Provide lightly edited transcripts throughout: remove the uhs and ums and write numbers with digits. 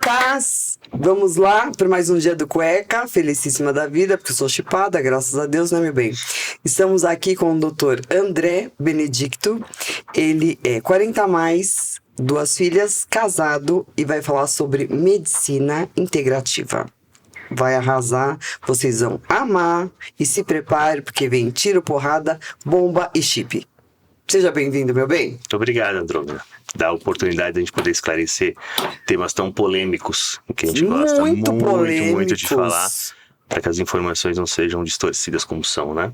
Cuecas! Vamos lá para mais um dia do Cueca, felicíssima da vida, porque eu sou chipada, graças a Deus, né, meu bem? Estamos aqui com o Dr. André Benedicto, ele é 40 a mais, 2 filhas, casado e vai falar sobre medicina integrativa. Vai arrasar, vocês vão amar e se prepare, porque vem tiro, porrada, bomba e chip. Seja bem-vindo, meu bem. Muito obrigado, Andrômeda. Dá a oportunidade de a gente poder esclarecer temas tão polêmicos, que a gente gosta muito de falar, para que as informações não sejam distorcidas como são, né?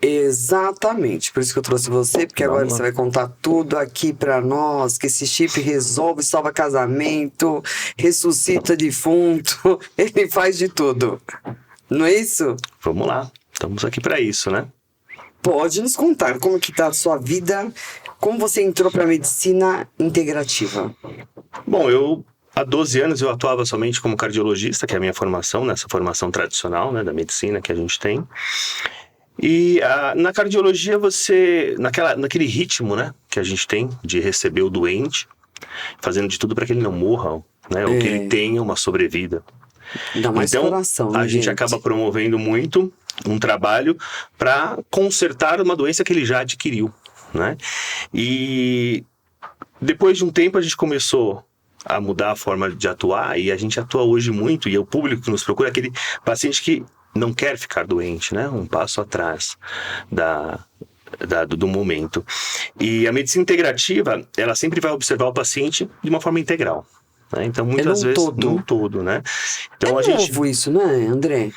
Exatamente, por isso que eu trouxe você, porque agora você vai contar tudo aqui pra nós, que esse chip resolve, salva casamento, ressuscita defunto, ele faz de tudo, não é isso? Vamos lá, estamos aqui para isso, né? Pode nos contar como que tá a sua vida, como você entrou pra medicina integrativa? Bom, há 12 anos eu atuava somente como cardiologista, que é a minha formação, nessa formação tradicional, né, da medicina que a gente tem. E na cardiologia naquele ritmo, né, que a gente tem de receber o doente, fazendo de tudo para que ele não morra, né, ou que ele tenha uma sobrevida. Dá mais então, coração, né, a gente acaba promovendo muito um trabalho para consertar uma doença que ele já adquiriu, né? E depois de um tempo a gente começou a mudar a forma de atuar e a gente atua hoje muito, e o público que nos procura é aquele paciente que não quer ficar doente, né? Um passo atrás do momento. E a medicina integrativa, ela sempre vai observar o paciente de uma forma integral, né? Então, muitas vezes, num todo, né? Então, novo isso, né, André?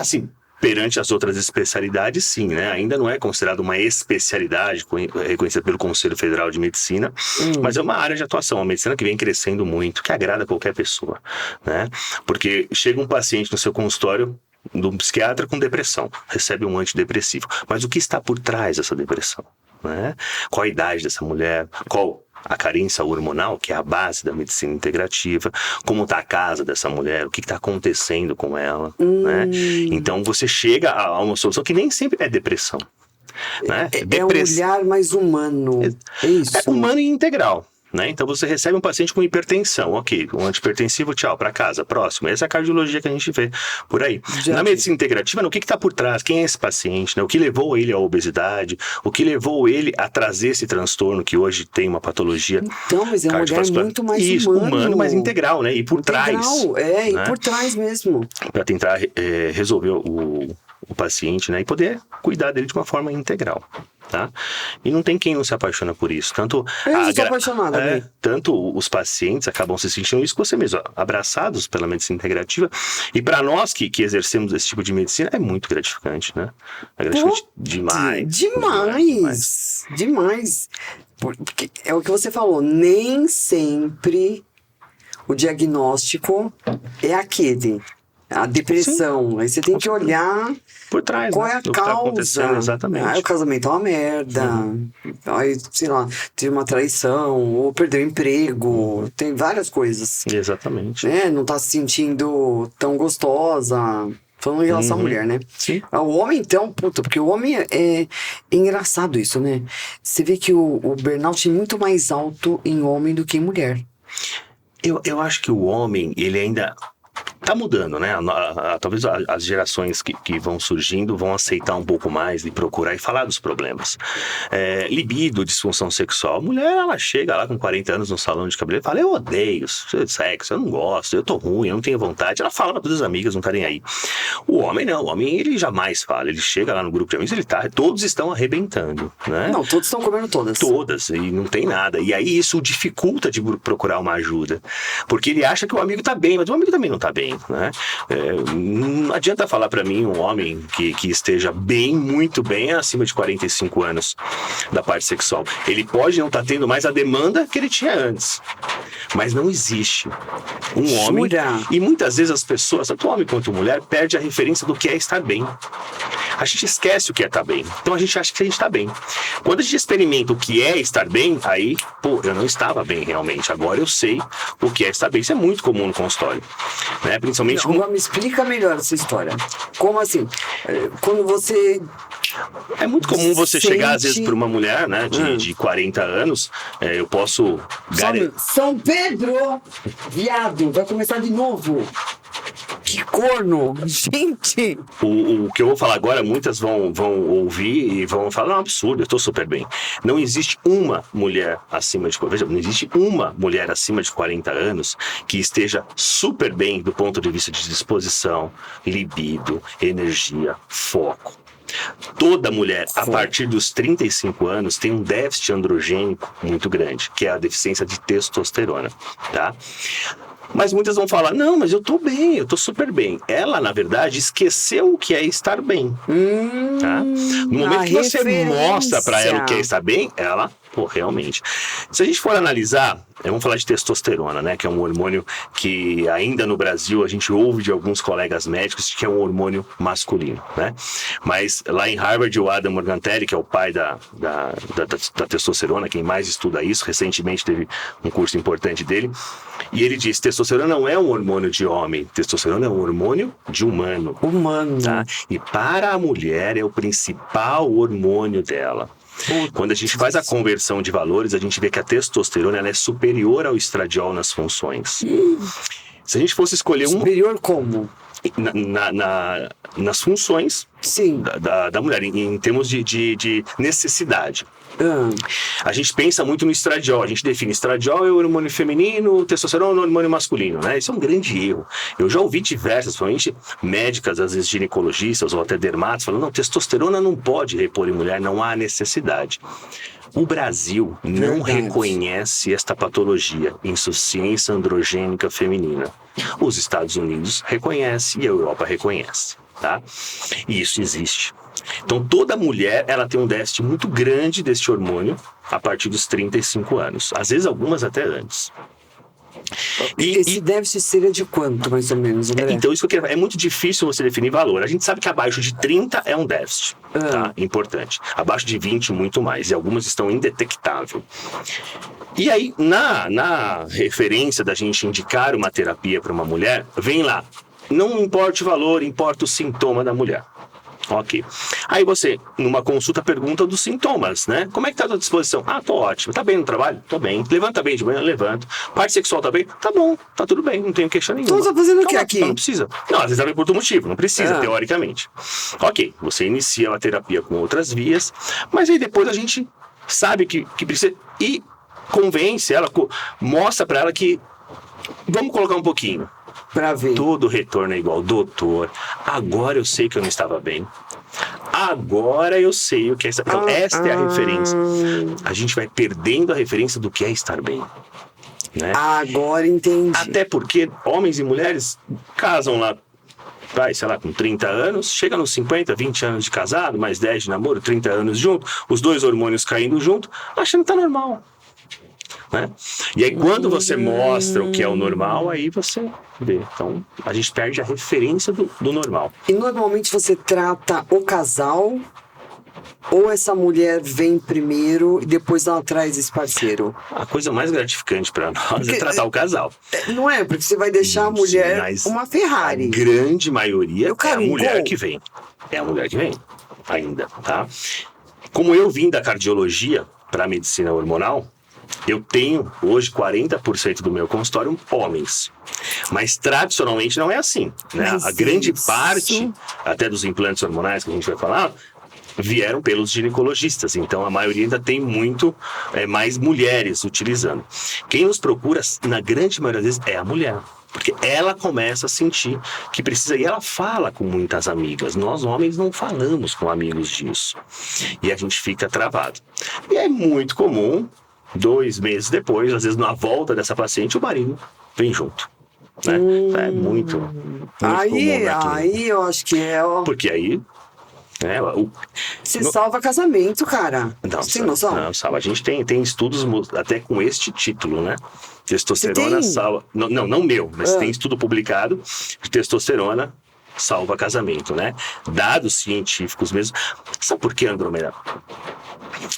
Sim. Perante as outras especialidades, sim, né? Ainda não é considerado uma especialidade reconhecida pelo Conselho Federal de Medicina, mas é uma área de atuação, uma medicina que vem crescendo muito, que agrada qualquer pessoa, né? Porque chega um paciente no seu consultório de um psiquiatra com depressão, recebe um antidepressivo, mas o que está por trás dessa depressão, né? Qual a idade dessa mulher, qual a carência hormonal, que é a base da medicina integrativa, como está a casa dessa mulher, o que está acontecendo com ela, né? Então você chega a uma solução que nem sempre é depressão, né? É um olhar mais humano, é isso? É humano e integral, né? Então você recebe um paciente com hipertensão, ok, um antihipertensivo, tchau, para casa, próximo. Essa é a cardiologia que a gente vê por aí. Na medicina integrativa, o que está por trás? Quem é esse paciente, né? O que levou ele à obesidade? O que levou ele a trazer esse transtorno que hoje tem uma patologia? Então, mas é um olhar muito mais humano, mas integral, né? E por trás. Né? E por trás mesmo. Para tentar resolver o paciente, né? E poder cuidar dele de uma forma integral. Tá? E não tem quem não se apaixona por isso. Tanto eu sou apaixonada, tanto os pacientes acabam se sentindo isso que você mesmo, abraçados pela medicina integrativa. E para nós que exercemos esse tipo de medicina, é muito gratificante, né? É gratificante demais. Porque é o que você falou, nem sempre o diagnóstico é aquele. A depressão. Sim. Aí você tem que olhar por trás, qual é a causa. Exatamente. O casamento é uma merda. Aí, sei lá, teve uma traição, ou perdeu o emprego. Tem várias coisas. Exatamente. Não tá se sentindo tão gostosa. Falando em relação à mulher, né? Sim. O homem, então, porque o homem é engraçado isso, né? Você vê que o burnout é muito mais alto em homem do que em mulher. Eu acho que o homem, ele ainda tá mudando, né? Talvez as gerações que vão surgindo vão aceitar um pouco mais e procurar e falar dos problemas. Libido, disfunção sexual. A mulher, ela chega lá com 40 anos no salão de cabeleireiro e fala: eu odeio sexo, eu não gosto, eu tô ruim, eu não tenho vontade. Ela fala para todas as amigas, não tá nem aí. O homem não, o homem ele jamais fala. Ele chega lá no grupo de amigos, todos estão arrebentando, né? Não, todos estão comendo todas. Todas, e não tem nada. E aí isso dificulta de procurar uma ajuda. Porque ele acha que o amigo tá bem, mas o amigo também não tá bem, né? Não adianta falar pra mim um homem que esteja bem, muito bem, acima de 45 anos da parte sexual. Ele pode não estar tendo mais a demanda que ele tinha antes, mas não existe um homem. E muitas vezes as pessoas, tanto homem quanto mulher, perde a referência do que é estar bem. A gente esquece o que é estar bem. Então a gente acha que a gente está bem. Quando a gente experimenta o que é estar bem, aí, eu não estava bem realmente. Agora eu sei o que é estar bem. Isso é muito comum no consultório, né? Principalmente... Me explica melhor essa história. Como assim? Quando você É muito comum você chegar, às vezes, Sente- para uma mulher, né, de 40 anos, eu posso... São Pedro! Viado, vai começar de novo. Que corno! Gente! O que eu vou falar agora, muitas vão ouvir e vão falar, não, é um absurdo, eu estou super bem. Não existe uma mulher acima de... Veja, não existe uma mulher acima de 40 anos que esteja super bem do ponto de vista de disposição, libido, energia, foco. Toda mulher, a partir dos 35 anos, tem um déficit androgênico muito grande, que é a deficiência de testosterona, tá? Mas muitas vão falar, não, mas eu tô bem, eu tô super bem. Ela, na verdade, esqueceu o que é estar bem. Tá? No momento que você mostra pra ela o que é estar bem, ela, pô, realmente. Se a gente for analisar, vamos falar de testosterona, né? Que é um hormônio que ainda no Brasil a gente ouve de alguns colegas médicos que é um hormônio masculino, né? Mas lá em Harvard, o Adam Morgantelli, que é o pai da testosterona, quem mais estuda isso, recentemente teve um curso importante dele, e ele diz, testosterona não é um hormônio de homem, testosterona é um hormônio de humano. Humano. Tá? E para a mulher é o principal hormônio dela. Quando a gente faz a conversão de valores, a gente vê que a testosterona ela é superior ao estradiol nas funções. Se a gente fosse escolher superior como? Nas funções Sim. da mulher, em termos de necessidade. A gente pensa muito no estradiol. A gente define estradiol é o hormônio feminino, testosterona é o hormônio masculino, né? Isso é um grande erro. Eu já ouvi diversas, principalmente médicas, às vezes ginecologistas ou até dermatos, falando, não, testosterona não pode repor em mulher, não há necessidade. O Brasil não reconhece esta patologia, insuficiência androgênica feminina. Os Estados Unidos reconhecem e a Europa reconhece, tá? E isso existe. Então, toda mulher, ela tem um déficit muito grande deste hormônio a partir dos 35 anos. Às vezes, algumas até antes. Esse déficit seria de quanto, mais ou menos, André? Então, isso que eu quero... É muito difícil você definir valor. A gente sabe que abaixo de 30 é um déficit, tá? Importante. Abaixo de 20, muito mais. E algumas estão indetectáveis. E aí, na referência da gente indicar uma terapia para uma mulher, vem lá. Não importa o valor, importa o sintoma da mulher. Ok. Aí você, numa consulta, pergunta dos sintomas, né? Como é que tá a tua disposição? Ah, tô ótimo. Tá bem no trabalho? Tô bem. Levanta bem de manhã? Levanto. Parte sexual tá bem? Tá bom. Tá tudo bem. Não tenho queixa nenhuma. Então tá fazendo o que aqui? Não precisa. Não, às vezes ela vem por outro motivo. Não precisa, teoricamente. Ok. Você inicia a terapia com outras vias, mas aí depois a gente sabe que precisa... E convence ela, mostra pra ela que... Vamos colocar um pouquinho. Pra ver. Todo retorno é igual. Doutor, agora eu sei que eu não estava bem. Agora eu sei o que é estar bem. Então, esta é a referência. A gente vai perdendo a referência do que é estar bem. Né? Agora entendi. Até porque homens e mulheres casam lá, vai, sei lá, com 30 anos, chega nos 50, 20 anos de casado, mais 10 de namoro, 30 anos junto, os dois hormônios caindo junto, achando que tá normal. Né? E aí quando você mostra o que é o normal, aí você vê. Então a gente perde a referência do normal. E normalmente você trata o casal ou essa mulher vem primeiro e depois ela traz esse parceiro? A coisa mais gratificante para nós é tratar o casal. Não é? Porque você vai deixar a mulher uma Ferrari. A grande maioria é a mulher que vem. É a mulher que vem ainda, tá? Como eu vim da cardiologia para a medicina hormonal, eu tenho hoje 40% do meu consultório homens. Mas tradicionalmente não é assim, né? A grande parte, até dos implantes hormonais que a gente vai falar, vieram pelos ginecologistas. Então a maioria ainda tem muito mais mulheres utilizando. Quem nos procura, na grande maioria das vezes, é a mulher. Porque ela começa a sentir que precisa, e ela fala com muitas amigas. Nós, homens, não falamos com amigos disso. E a gente fica travado. E é muito comum, 2 meses depois, às vezes na volta dessa paciente, o marido vem junto. Né? É muito comum. Aí eu acho que é... Porque aí... Você salva casamento, cara. Não, você tem noção? Não, salva. A gente tem estudos até com este título, né? Testosterona salva... Não meu, mas tem estudo publicado de testosterona salva casamento, né? Dados científicos mesmo. Sabe por quê, Andrômeda?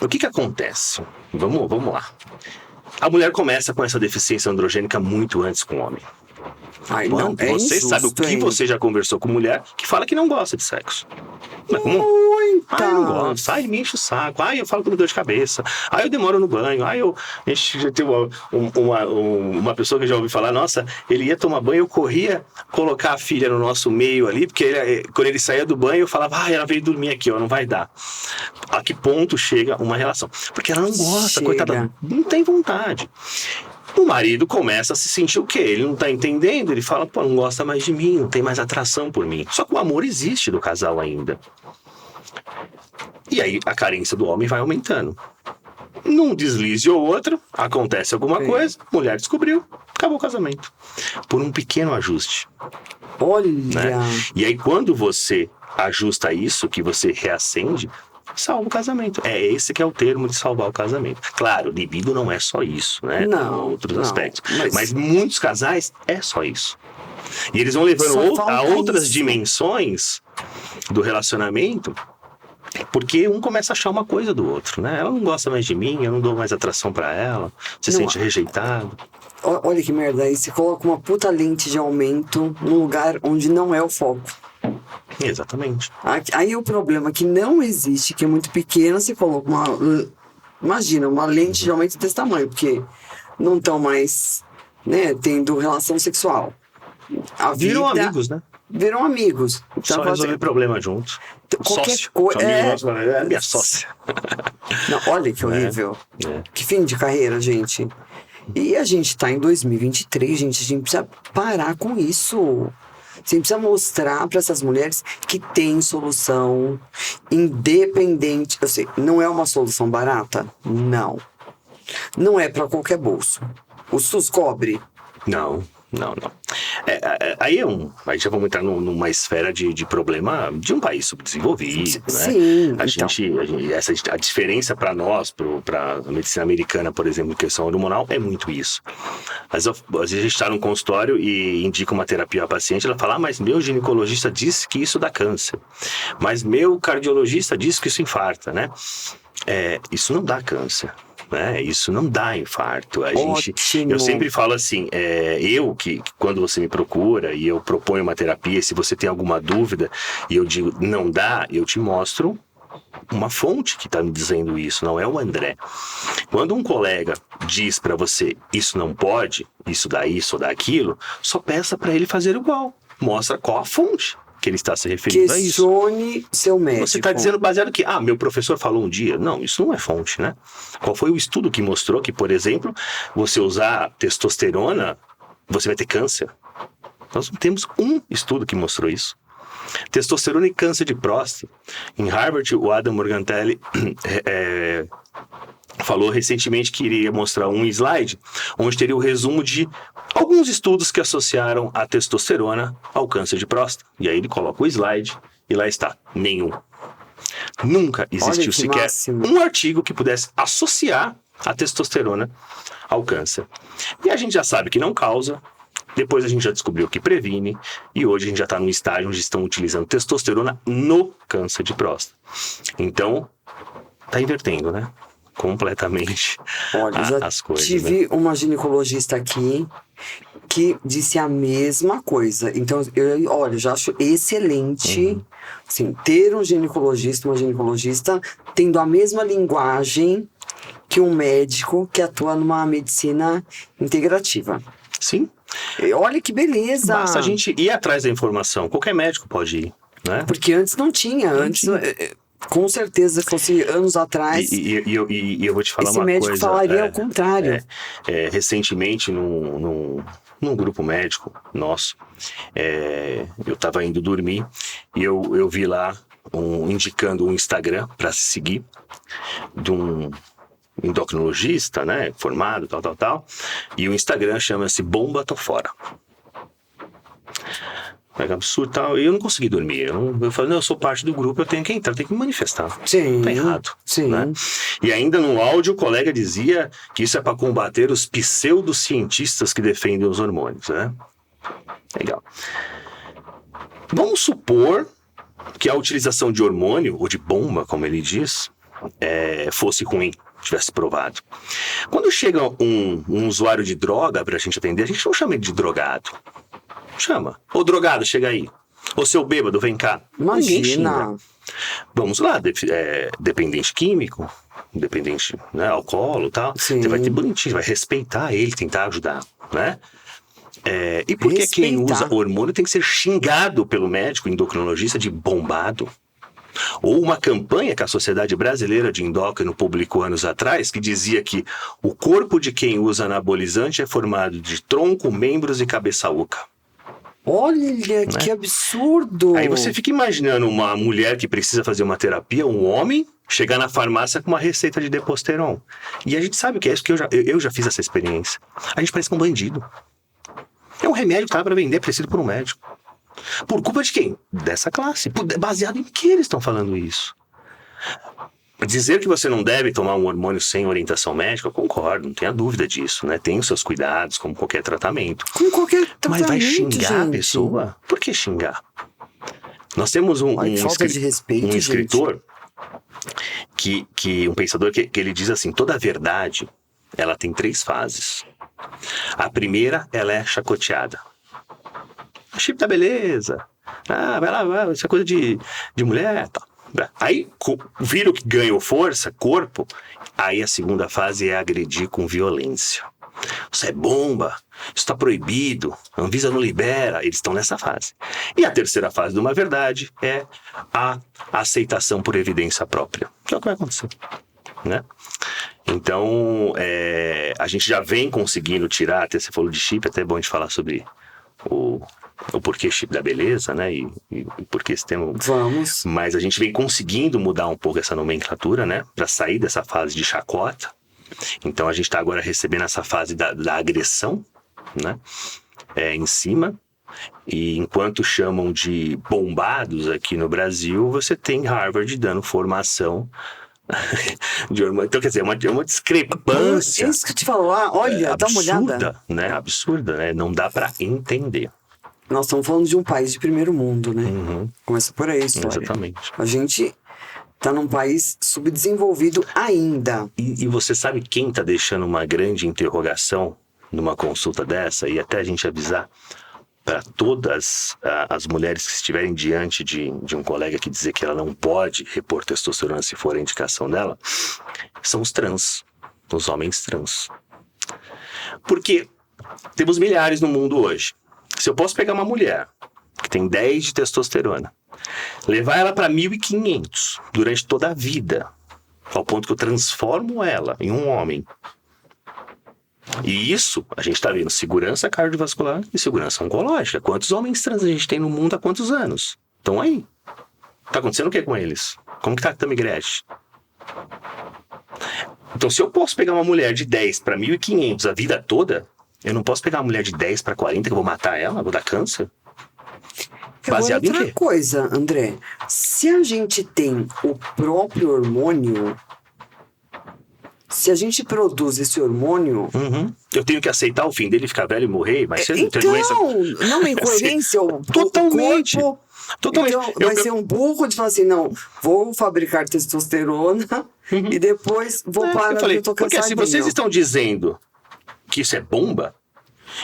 O que acontece? Vamos lá. A mulher começa com essa deficiência androgênica muito antes com o homem. Ai, não, você sabe o que você já conversou com mulher que fala que não gosta de sexo. Mas como? Muita. Eu não gosto. Me enche o saco. Eu falo com dor de cabeça. Eu demoro no banho. Já tem uma pessoa que eu já ouvi falar, nossa, ele ia tomar banho, eu corria colocar a filha no nosso meio ali, porque quando ele saía do banho, eu falava, ela veio dormir aqui, não vai dar. A que ponto chega uma relação? Porque ela não gosta, coitada, não tem vontade. O marido começa a se sentir o quê? Ele não tá entendendo, ele fala, não gosta mais de mim, não tem mais atração por mim. Só que o amor existe do casal ainda. E aí a carência do homem vai aumentando. Num deslize ou outro, acontece alguma coisa, mulher descobriu, acabou o casamento. Por um pequeno ajuste. Olha! Né? E aí quando você ajusta isso, que você reacende, salva o casamento. Esse que é o termo de salvar o casamento. Claro, libido não é só isso, né? Não, tem outros aspectos. Mas muitos casais é só isso. E eles vão levando a outras dimensões do relacionamento, porque um começa a achar uma coisa do outro, né? Ela não gosta mais de mim, eu não dou mais atração pra ela, se sente rejeitado. Olha que merda, aí você coloca uma puta lente de aumento num lugar onde não é o foco. Exatamente. Aí o problema que não existe, que é muito pequeno, você coloca uma lente de aumento desse tamanho, porque não estão mais, né, tendo relação sexual. Viram amigos, né? Viram amigos. Então, só resolver problema junto. Qualquer coisa. É minha sócia. Não, olha que horrível. Que fim de carreira, gente. E a gente tá em 2023, gente. A gente precisa parar com isso. Você precisa mostrar para essas mulheres que tem solução independente. Eu sei, não é uma solução barata? Não. Não é para qualquer bolso. O SUS cobre? Não. Aí já vamos entrar numa esfera de problema de um país subdesenvolvido, né? Sim, a diferença para nós, para a medicina americana, por exemplo, em questão hormonal, é muito isso. Às vezes a gente está num consultório e indica uma terapia ao paciente, ela fala, mas meu ginecologista disse que isso dá câncer, mas meu cardiologista disse que isso infarta, né? Isso não dá câncer. Isso não dá infarto. Eu sempre falo assim, que quando você me procura e eu proponho uma terapia, se você tem alguma dúvida e eu digo não dá, eu te mostro uma fonte que está me dizendo isso, não é o André. Quando um colega diz para você isso não pode, isso dá isso ou dá aquilo, só peça para ele fazer igual. Mostra qual a fonte que ele está se referindo a isso. Questione seu médico. Você está dizendo baseado que, meu professor falou um dia. Não, isso não é fonte, né? Qual foi o estudo que mostrou que, por exemplo, você usar testosterona, você vai ter câncer? Nós não temos um estudo que mostrou isso. Testosterona e câncer de próstata. Em Harvard, o Adam Morgantelli falou recentemente que iria mostrar um slide onde teria o resumo de alguns estudos que associaram a testosterona ao câncer de próstata. E aí ele coloca o slide e lá está, nenhum. Nunca existiu sequer um artigo que pudesse associar a testosterona ao câncer. E a gente já sabe que não causa, depois a gente já descobriu que previne, e hoje a gente já está num estágio onde estão utilizando testosterona no câncer de próstata. Então, tá invertendo, né? Completamente. Olha, as coisas. Tive uma ginecologista aqui que disse a mesma coisa. Então, eu já acho excelente assim, ter um ginecologista, uma ginecologista tendo a mesma linguagem que um médico que atua numa medicina integrativa. Sim. Olha que beleza! Basta a gente ir atrás da informação. Qualquer médico pode ir, né? Porque antes não tinha. Com certeza, se fosse anos atrás. E eu vou te falar uma coisa. Esse médico falaria ao contrário. Recentemente, num grupo médico nosso, eu estava indo dormir e eu vi lá indicando um Instagram para se seguir de um endocrinologista, né, formado, tal. E o Instagram chama-se Bomba Tô Fora. É absurdo e tal. E eu não consegui dormir. Eu falei, eu sou parte do grupo, eu tenho que entrar, eu tenho que me manifestar. Sim. Tá errado. Sim. Né? E ainda no áudio, o colega dizia que isso é para combater os pseudocientistas que defendem os hormônios, né? Legal. Vamos supor que a utilização de hormônio, ou de bomba, como ele diz, fosse ruim, tivesse provado. Quando chega um usuário de droga pra gente atender, a gente não chama ele de drogado. Chama. Ô drogado, chega aí. Ô, seu bêbado, vem cá. Ninguém xinga. Imagina. Vamos lá, dependente químico, dependente, né, álcool e tal. Sim. Você vai ter bonitinho, vai respeitar ele, tentar ajudar, né? E por que quem usa hormônio tem que ser xingado pelo médico endocrinologista de bombado? Ou uma campanha que a Sociedade Brasileira de Endócrino publicou anos atrás, que dizia que o corpo de quem usa anabolizante é formado de tronco, membros e cabeça oca. Olha, que absurdo! Aí você fica imaginando uma mulher que precisa fazer uma terapia, um homem, chegar na farmácia com uma receita de Deposteron. E a gente sabe o que é isso, que eu já fiz essa experiência. A gente parece um bandido. É um remédio que tá para vender, preciso por um médico. Por culpa de quem? Dessa classe. Baseado em que eles estão falando isso? Dizer que você não deve tomar um hormônio sem orientação médica, eu concordo, não tenha dúvida disso, né? Tem os seus cuidados, como qualquer tratamento. Com qualquer tratamento, mas vai xingar a gente. pessoa? Por que xingar? Nós temos um escritor, um pensador que ele diz assim, toda verdade, ela tem 3 fases. A primeira, ela é chacoteada. Chip da beleza. Vai lá, isso é coisa de mulher, tal. Aí vira o que ganhou força, corpo. Aí a segunda fase é agredir com violência. Isso é bomba, isso está proibido, a Anvisa não libera. Eles estão nessa fase. E a terceira fase de uma verdade é a aceitação por evidência própria. Que é o que vai acontecer, né? Então, a gente já vem conseguindo tirar, até você falou de chip, até é bom a gente falar sobre o porquê chip da beleza, né? E porquê esse termo. Vamos. Mas a gente vem conseguindo mudar um pouco essa nomenclatura, né? Para sair dessa fase de chacota. Então a gente está agora recebendo essa fase da agressão, né? Em cima. E enquanto chamam de bombados aqui no Brasil, você tem Harvard dando formação de hormônio. Então, quer dizer, é uma discrepância. É isso que eu te falo lá, olha, dá uma olhada. Né? Absurda, né? Não dá para entender. Nós estamos falando de um país de primeiro mundo, né? Uhum. Começa por aí a história. Exatamente. A gente tá num país subdesenvolvido ainda. E você sabe quem tá deixando uma grande interrogação numa consulta dessa? E até a gente avisar para todas as mulheres que estiverem diante de um colega que dizer que ela não pode repor testosterona se for a indicação dela, são os trans, os homens trans. Porque temos milhares no mundo hoje. Se eu posso pegar uma mulher que tem 10 de testosterona, levar ela para 1.500 durante toda a vida, ao ponto que eu transformo ela em um homem. E isso, a gente está vendo segurança cardiovascular e segurança oncológica. Quantos homens trans a gente tem no mundo há quantos anos? Estão aí. Tá acontecendo o que com eles? Como que tá a Tammy Gretchen? Então, se eu posso pegar uma mulher de 10 para 1.500 a vida toda, eu não posso pegar uma mulher de 10 para 40 que eu vou matar ela, vou dar câncer? Baseado em quê? Outra coisa, André, se a gente tem o próprio hormônio, se a gente produz esse hormônio... Uhum. Eu tenho que aceitar o fim dele, ficar velho e morrer, mas você não tem então, doença... não, uma incoerência, Totalmente. O corpo... Totalmente. Então, vai ser um burro de falar assim, não, vou fabricar testosterona e depois vou parar porque eu tô porque cansadinho. se vocês estão dizendo que isso é bomba,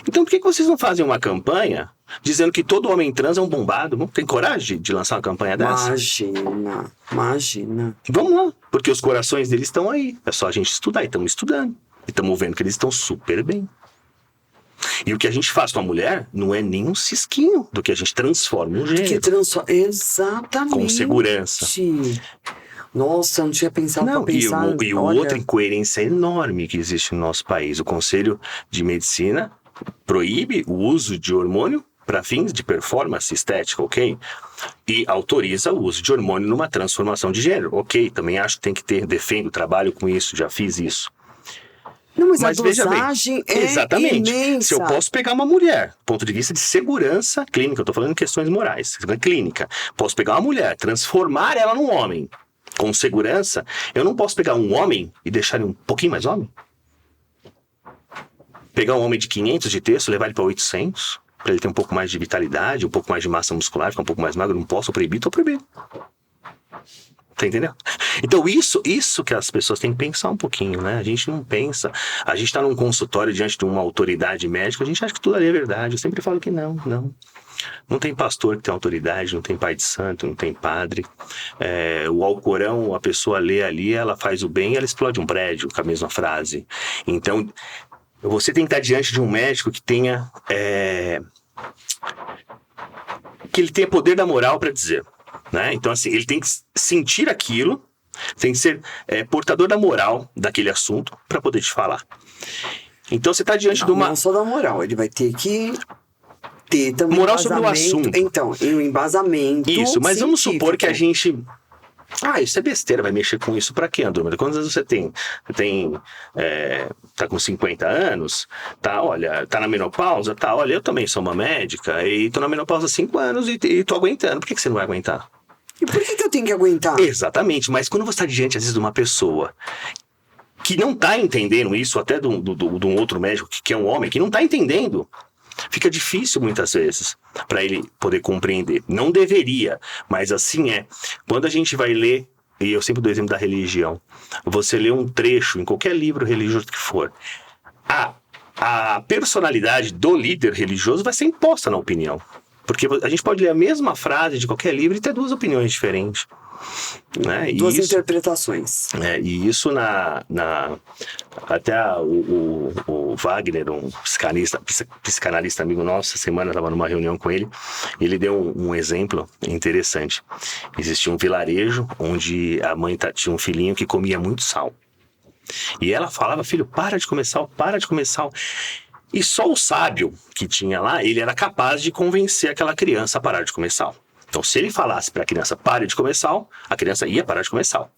então por que vocês não fazem uma campanha dizendo que todo homem trans é um bombado? Tem coragem de lançar uma campanha dessa? Imagina. Vamos lá, porque os corações deles estão aí. É só a gente estudar, e estamos estudando. E estamos vendo que eles estão super bem. E o que a gente faz com a mulher não é nem um cisquinho do que a gente transforma um gênero. Exatamente. Com segurança. Nossa, eu não tinha pensado pra pensar. E outra incoerência enorme que existe no nosso país. O Conselho de Medicina proíbe o uso de hormônio para fins de performance estética, ok? E autoriza o uso de hormônio numa transformação de gênero, ok? Também acho que tem que ter, defendo, trabalho com isso, já fiz isso. Não, mas a dosagem é exatamente. imensa. Se eu posso pegar uma mulher, do ponto de vista de segurança clínica, eu tô falando em questões morais, clínica, posso pegar uma mulher, transformar ela num homem com segurança, eu não posso pegar um homem e deixar ele um pouquinho mais homem? Pegar um homem de 500 de texto, levar ele para 800, para ele ter um pouco mais de vitalidade, um pouco mais de massa muscular, ficar um pouco mais magro, não posso proibir, tô proibindo. Tá entendendo? Então isso que as pessoas têm que pensar um pouquinho, né? A gente não pensa, a gente tá num consultório diante de uma autoridade médica, a gente acha que tudo ali é verdade. Eu sempre falo que não. Não tem pastor que tem autoridade, não tem pai de santo, não tem padre. O Alcorão, a pessoa lê ali, ela faz o bem, ela explode um prédio com a mesma frase. Então, você tem que estar diante de um médico que tenha... que ele tenha poder da moral para dizer, né? Então, assim, ele tem que sentir aquilo, tem que ser portador da moral daquele assunto para poder te falar. Então, você está diante de uma... Não só da moral, ele vai ter que ter também moral sobre o assunto. Então, e um embasamento Isso, mas vamos supor que a científico. gente... isso é besteira, vai mexer com isso pra quê, Andrômeda? Quantas vezes você tem? Você tem... tá com 50 anos, tá na menopausa, olha, eu também sou uma médica e tô na menopausa há 5 anos e tô aguentando. Por que você não vai aguentar? E por que eu tenho que aguentar? Exatamente, mas quando você tá diante, às vezes, de uma pessoa que não tá entendendo isso, até de um outro médico que é um homem, que não tá entendendo, fica difícil muitas vezes para ele poder compreender. Não deveria, mas assim é. Quando a gente vai ler, e eu sempre dou exemplo da religião, você lê um trecho em qualquer livro religioso que for, a personalidade do líder religioso vai ser imposta na opinião. Porque a gente pode ler a mesma frase de qualquer livro e ter 2 opiniões diferentes. Né? Duas interpretações. E isso até o Wagner, um psicanalista amigo nosso, essa semana eu estava numa reunião com ele, ele deu um exemplo interessante. Existia um vilarejo onde a mãe tinha um filhinho que comia muito sal. E ela falava: filho, para de comer sal, para de comer sal. E só o sábio que tinha lá, ele era capaz de convencer aquela criança a parar de comer sal. Então, se ele falasse para a criança, pare de comer sal, a criança ia parar de comer sal.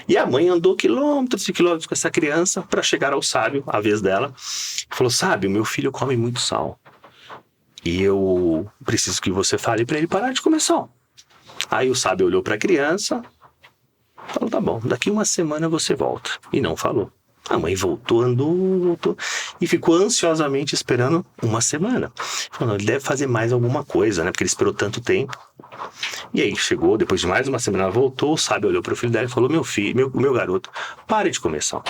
E a mãe andou quilômetros e quilômetros com essa criança para chegar ao sábio, a vez dela. Falou: sábio, meu filho come muito sal. E eu preciso que você fale para ele parar de comer sal. Aí o sábio olhou para a criança, falou: tá bom, daqui 1 semana você volta. E não falou. A mãe voltou e ficou ansiosamente esperando 1 semana. Falou: ele deve fazer mais alguma coisa, né? Porque ele esperou tanto tempo. E aí chegou, depois de mais 1 semana, ela voltou, o sábio olhou para o filho dela e falou: meu filho, meu garoto, pare de comer sal.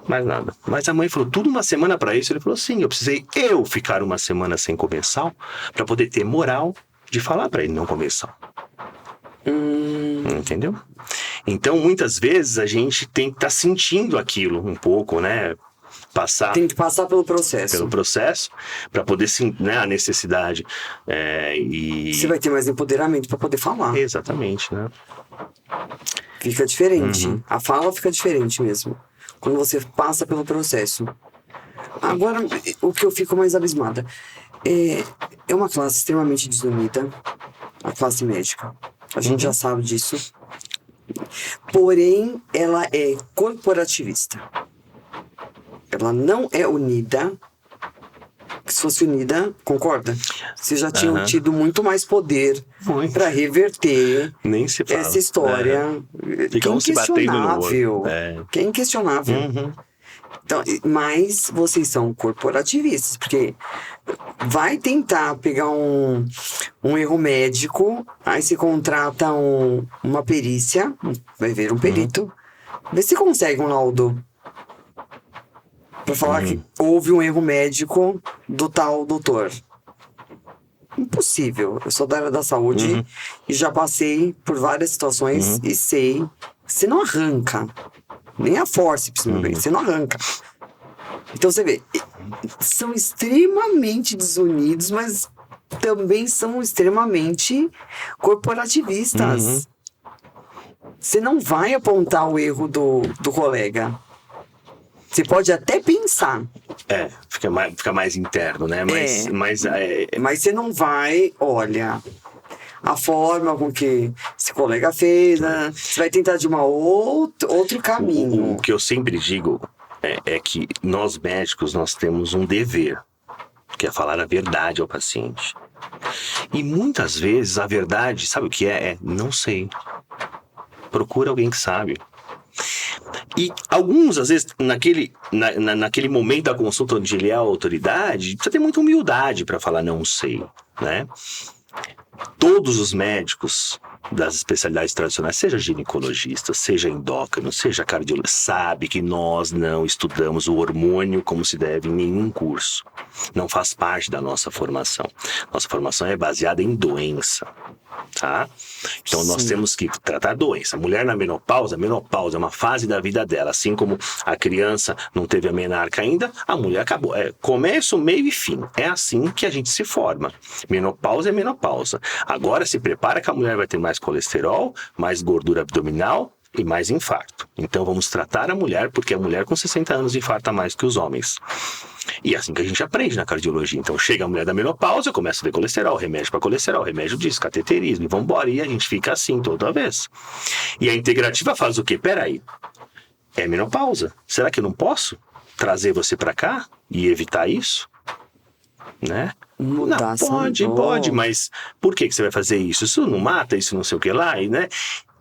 Mais nada. Mas a mãe falou: tudo 1 semana para isso? Ele falou: sim, eu precisei ficar 1 semana sem comer sal para poder ter moral de falar para ele não comer sal. Entendeu? Então, muitas vezes, a gente tem que estar sentindo aquilo um pouco, né? Tem que passar pelo processo. Para poder, né, a necessidade. Você vai ter mais empoderamento para poder falar. Exatamente, né? Fica diferente. A fala fica diferente mesmo. Quando você passa pelo processo. Agora, o que eu fico mais abismada é uma classe extremamente desunida, a classe médica. A gente já sabe disso. Porém, ela é corporativista. Ela não é unida. Se fosse unida, concorda? Vocês já tinham tido muito mais poder para reverter Nem se fala. essa história. Fica um se batendo no olho. Que é inquestionável. Então, mas vocês são corporativistas, porque vai tentar pegar um erro médico, aí se contrata uma perícia, vai ver um perito, vê se consegue um laudo para falar que houve um erro médico do tal doutor. Impossível. Eu sou da área da saúde e já passei por várias situações e sei. Você não arranca. Nem a forceps, meu bem. Você não arranca. Então você vê, são extremamente desunidos, mas também são extremamente corporativistas. Você não vai apontar o erro do colega. Você pode até pensar. Fica mais interno, né? Mas você não vai, olha, a forma com que esse colega fez, né? Você vai tentar de outro caminho. O que eu sempre digo é que nós médicos, nós temos um dever, que é falar a verdade ao paciente. E muitas vezes a verdade, sabe o que é? Não sei. Procura alguém que sabe. E alguns, às vezes, naquele momento da consulta onde ele é a autoridade, precisa ter muita humildade para falar não sei, né? Todos os médicos das especialidades tradicionais, seja ginecologista, seja endócrino, seja cardiologista, sabe que nós não estudamos o hormônio como se deve em nenhum curso. Não faz parte da nossa formação. Nossa formação é baseada em doença, tá? Então nós temos que tratar a doença. A mulher na menopausa é uma fase da vida dela. Assim como a criança não teve a menarca ainda, a mulher acabou. É começo, meio e fim. É assim que a gente se forma. Menopausa é menopausa. Agora se prepara que a mulher vai ter mais colesterol, mais gordura abdominal e mais infarto. Então vamos tratar a mulher, porque a mulher com 60 anos infarta mais que os homens. E é assim que a gente aprende na cardiologia. Então chega a mulher da menopausa, começa a ver colesterol, remédio para colesterol, remédio disso, cateterismo, e vambora. E a gente fica assim toda vez. E a integrativa faz o quê? Peraí, é menopausa. Será que eu não posso trazer você para cá e evitar isso? Né? Mudar, não, pode, mas por que você vai fazer isso? Isso não mata, isso não sei o que lá, e, né?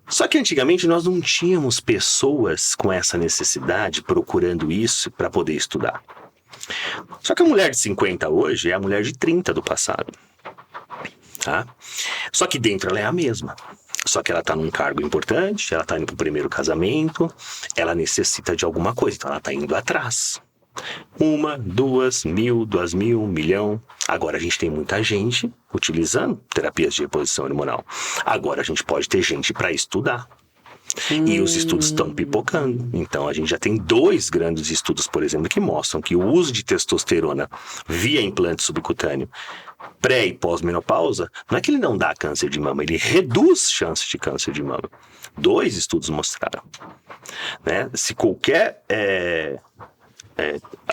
Só que antigamente nós não tínhamos pessoas com essa necessidade procurando isso para poder estudar. Só que a mulher de 50 hoje é a mulher de 30 do passado, tá? Só que dentro ela é a mesma. Só que ela tá num cargo importante, ela tá indo pro primeiro casamento, ela necessita de alguma coisa, então ela tá indo atrás. 1, 2, 1000, 2000, 1 milhão. Agora a gente tem muita gente utilizando terapias de reposição hormonal. Agora a gente pode ter gente para estudar. E os estudos estão pipocando. Então a gente já tem 2 grandes estudos, por exemplo, que mostram que o uso de testosterona via implante subcutâneo pré e pós-menopausa, não é que ele não dá câncer de mama, ele reduz chances de câncer de mama. 2 estudos mostraram, né? Se qualquer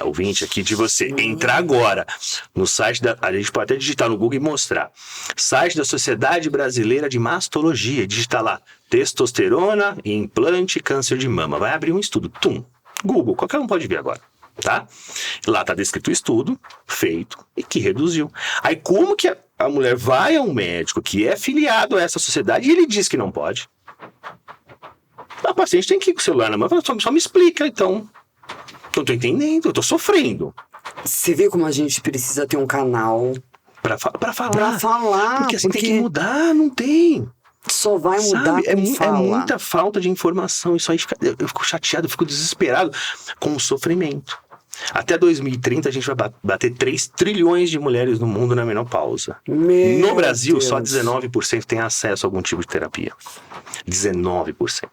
ouvinte aqui de você entrar agora no site a gente pode até digitar no Google e mostrar, site da Sociedade Brasileira de Mastologia, digitar lá testosterona e implante câncer de mama, vai abrir um estudo, Google, qualquer um pode ver agora, tá? Lá tá descrito o estudo feito e que reduziu. Aí como que a mulher vai a um médico que é filiado a essa sociedade e ele diz que não pode? A paciente tem que ir com o celular na mão, só me explica, então. Eu tô entendendo, eu tô sofrendo. Você vê como a gente precisa ter um canal pra falar. Pra falar. Porque assim tem que mudar, não tem. Só vai mudar é fala. muita falta de informação. Isso aí eu fico chateado, eu fico desesperado com o sofrimento. Até 2030 a gente vai bater 3 trilhões de mulheres no mundo na menopausa. No Brasil, Deus. só 19% tem acesso a algum tipo de terapia. 19%.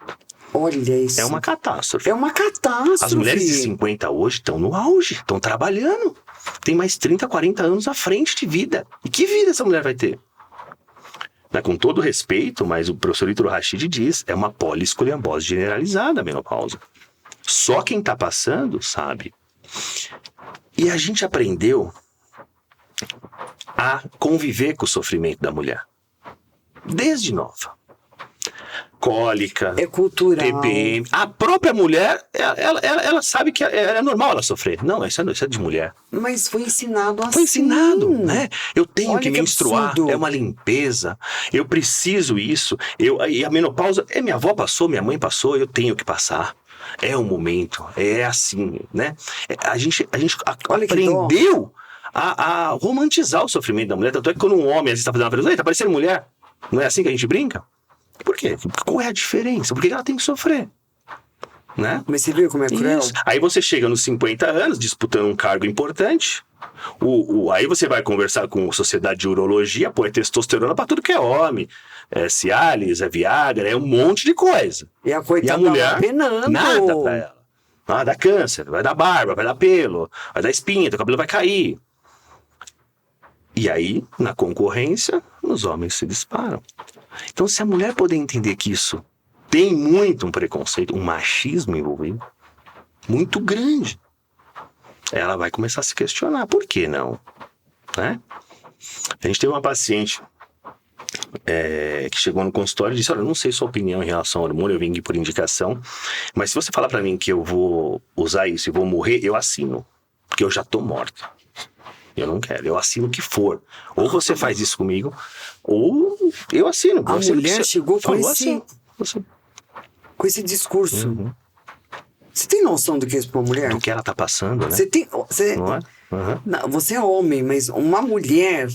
Olha isso. É uma catástrofe. É uma catástrofe. As mulheres de 50 hoje estão no auge, estão trabalhando. Tem mais 30, 40 anos à frente de vida. E que vida essa mulher vai ter? Com todo respeito, mas o professor Ícaro Rachid diz, é uma poliescoliambose generalizada a menopausa. Só quem está passando sabe. E a gente aprendeu a conviver com o sofrimento da mulher. Desde nova. Cólica, é cultural. TPM. A própria mulher, ela sabe que é normal ela sofrer. Não, isso é de mulher. Mas foi ensinado assim. Foi ensinado, né? Eu tenho Olha que menstruar, absurdo. é uma limpeza. Eu preciso isso. E a menopausa, minha avó passou, minha mãe passou, eu tenho que passar. É um momento, é assim, né? A gente aprendeu a romantizar o sofrimento da mulher. Tanto é que quando um homem às vezes está fazendo uma pergunta, tá parecendo mulher? Não é assim que a gente brinca? Por quê? Qual é a diferença? Por que ela tem que sofrer? Né? Mas você viu como é cruel? Isso. Aí você chega nos 50 anos, disputando um cargo importante. Aí você vai conversar com a sociedade de urologia, é testosterona pra tudo que é homem. É Cialis, é Viagra, é um monte de coisa. E a coitada mulher, penando. nada pra ela. Vai dar câncer, vai dar barba, vai dar pelo, vai dar espinha, teu cabelo vai cair. E aí, na concorrência, os homens se disparam. Então, se a mulher poder entender que isso tem muito um preconceito, um machismo envolvido, muito grande, ela vai começar a se questionar. Por que não? Né? A gente teve uma paciente que chegou no consultório e disse, olha, eu não sei sua opinião em relação ao hormônio, eu vim aqui por indicação, mas se você falar pra mim que eu vou usar isso e vou morrer, eu assino, porque eu já tô morta. Eu não quero, eu assino o que for. Ou você faz isso comigo, ou eu assino. A mulher chegou com com esse discurso. Uhum. Você tem noção do que é isso pra uma mulher? Do que ela tá passando, né? Não é? Uhum. Não, você é homem, mas uma mulher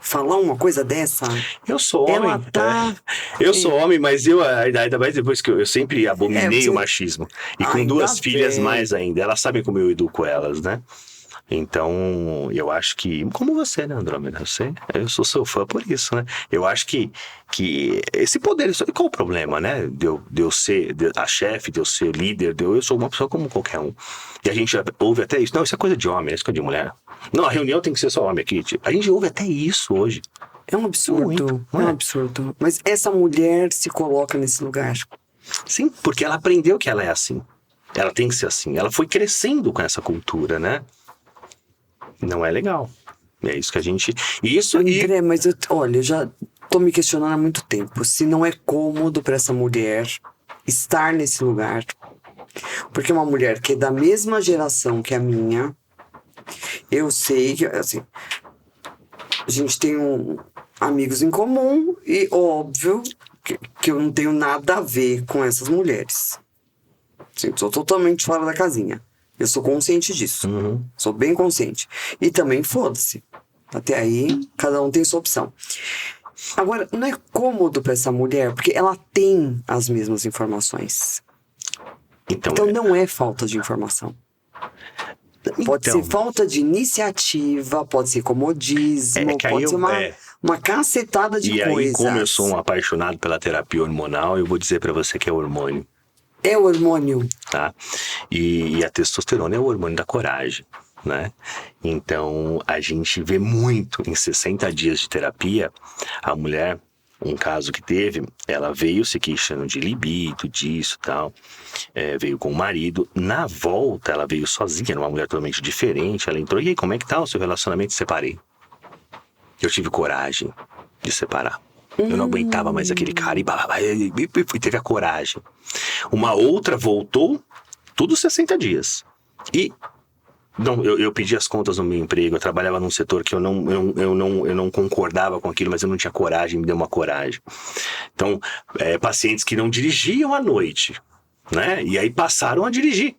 falar uma coisa dessa? Eu sou homem. Ela tá... Eu sou homem, mas ainda mais depois que eu sempre abominei o machismo. E com Ainda 2 filhas bem. mais ainda. Elas sabem como eu educo elas, né? Então, eu acho que... Como você, né, Andrômeda? Eu sou seu fã por isso, né? Eu acho que esse poder... Qual o problema, né? De eu ser a chefe, de eu ser líder, eu sou uma pessoa como qualquer um. E a gente ouve até isso. Não, isso é coisa de homem, isso é coisa de mulher. Não, a reunião tem que ser só homem aqui. A gente ouve até isso hoje. É um absurdo, Muito, é um absurdo. Mas essa mulher se coloca nesse lugar. Sim, porque ela aprendeu que ela é assim. Ela tem que ser assim. Ela foi crescendo com essa cultura, né? Não é legal. É isso que a gente... André, mas olha, eu já tô me questionando há muito tempo. Se não é cômodo para essa mulher estar nesse lugar. Porque uma mulher que é da mesma geração que a minha, eu sei que, assim, a gente tem amigos em comum e óbvio que eu não tenho nada a ver com essas mulheres. Assim, sou totalmente fora da casinha. Eu sou consciente disso. Sou bem consciente. E também foda-se. Até aí, cada um tem sua opção. Agora, não é cômodo para essa mulher, porque ela tem as mesmas informações. Então não é falta de informação. Pode ser falta de iniciativa, pode ser comodismo, pode ser uma cacetada de coisas. E aí, como eu sou um apaixonado pela terapia hormonal, eu vou dizer pra você que é hormônio. É hormônio. Tá? E a testosterona é o hormônio da coragem, né? Então, a gente vê muito em 60 dias de terapia, a mulher... Um caso que teve, ela veio se queixando de libido, disso e tal, veio com o marido. Na volta, ela veio sozinha, era uma mulher totalmente diferente. Ela entrou, e aí, como é que tá o seu relacionamento? Separei. Eu tive coragem de separar. Eu não aguentava mais aquele cara e teve a coragem. Uma outra voltou, tudo 60 dias. E... Não, eu pedi as contas no meu emprego, eu trabalhava num setor que eu não concordava com aquilo, mas eu não tinha coragem, me deu uma coragem. Então, pacientes que não dirigiam à noite, né? E aí passaram a dirigir.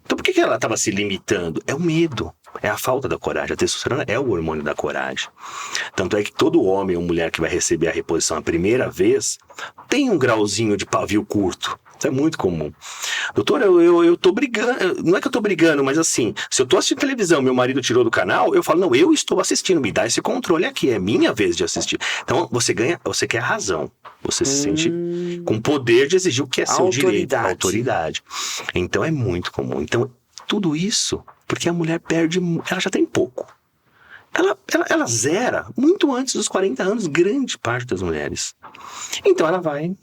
Então, por que ela estava se limitando? É o medo, é a falta da coragem. A testosterona é o hormônio da coragem. Tanto é que todo homem ou mulher que vai receber a reposição a primeira vez tem um grauzinho de pavio curto. Isso é muito comum. Doutor, eu tô brigando. Não é que eu tô brigando, mas assim, se eu tô assistindo televisão, meu marido tirou do canal, eu falo, não, eu estou assistindo, me dá esse controle aqui, é minha vez de assistir. Então, você quer a razão. Você se sente com poder de exigir o que é seu direito, a autoridade. Então, é muito comum. Então, tudo isso, porque a mulher perde, ela já tem pouco. Ela zera muito antes dos 40 anos, grande parte das mulheres. Então, ela vai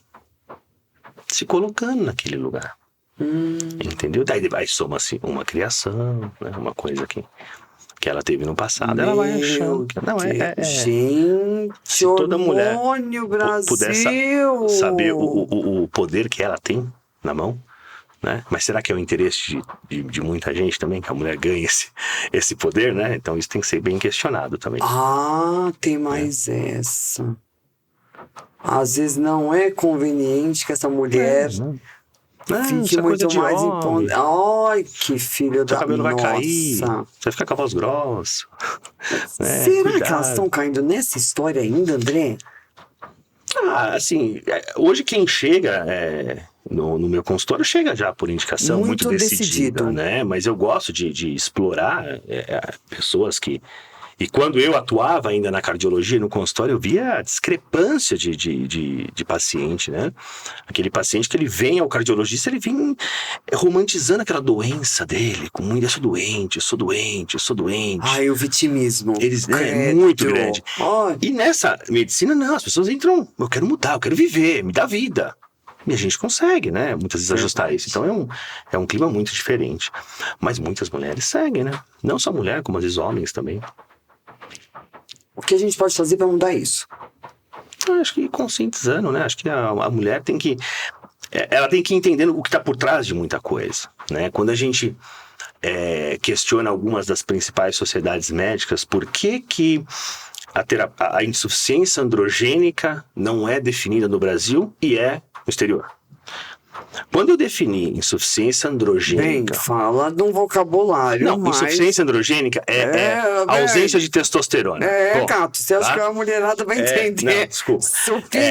se colocando naquele lugar. Entendeu? Daí soma-se uma criação, né? Uma coisa que ela teve no passado. Ela vai achando que... Não, Gente, se toda mulher Brasil. pudesse saber o poder que ela tem na mão, né? Mas será que é o interesse de muita gente também, que a mulher ganhe esse poder, né? Então isso tem que ser bem questionado também. Tem mais essa. Às vezes não é conveniente que essa mulher fique muito mais impondo. Ai, que filho da... Seu cabelo vai cair, você vai ficar com a voz grossa. Será que elas estão caindo nessa história ainda, André? Assim, hoje quem chega no meu consultório chega já por indicação muito decidida, né? Mas eu gosto de explorar pessoas que... E quando eu atuava ainda na cardiologia, no consultório, eu via a discrepância de paciente, né? Aquele paciente que ele vem ao cardiologista, ele vem romantizando aquela doença dele, com muito, eu sou doente. Ai, o vitimismo. É muito grande. E nessa medicina, não, as pessoas entram, eu quero mudar, eu quero viver, me dá vida. E a gente consegue, né? Muitas vezes ajustar isso. Então é um clima muito diferente. Mas muitas mulheres seguem, né? Não só mulher, como às vezes homens também. O que a gente pode fazer para mudar isso? Acho que conscientizando, né? Acho que a mulher tem que... Ela tem que ir entendendo o que está por trás de muita coisa, né? Quando a gente questiona algumas das principais sociedades médicas, por que a insuficiência androgênica não é definida no Brasil e é no exterior? Quando eu defini insuficiência Bem, androgênica... fala de um vocabulário, Não, mas... insuficiência androgênica é ausência de testosterona. Bom, Cato, você acha tá? que a mulherada vai entender? Não, desculpa.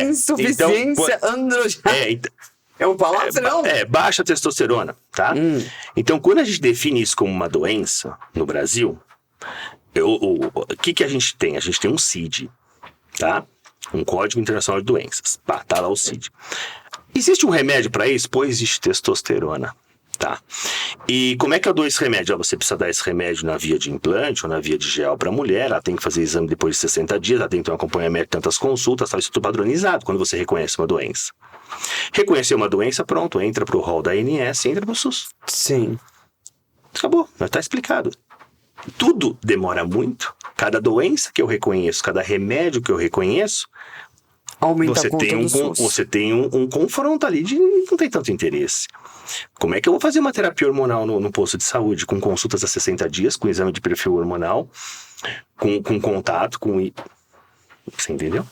Insuficiência androgênica. É um palavrão? Baixa testosterona, tá? Então, quando a gente define isso como uma doença no Brasil, o que a gente tem? A gente tem um CID, tá? Um Código Internacional de Doenças. Pá, tá lá o CID. Existe um remédio para isso? Pois existe testosterona, tá? E como é que eu dou esse remédio? Você precisa dar esse remédio na via de implante ou na via de gel para a mulher, ela tem que fazer exame depois de 60 dias, ela tem que ter um acompanhamento de tantas consultas, isso tudo padronizado quando você reconhece uma doença. Reconhecer uma doença, pronto, entra pro rol da ANS, entra pro SUS. Sim. Acabou, já tá explicado. Tudo demora muito. Cada doença que eu reconheço, cada remédio que eu reconheço, Aumenta você a conta tem do SUS. você tem um confronto ali de não tem tanto interesse. Como é que eu vou fazer uma terapia hormonal no posto de saúde, com consultas a 60 dias, com exame de perfil hormonal, com contato, você entendeu?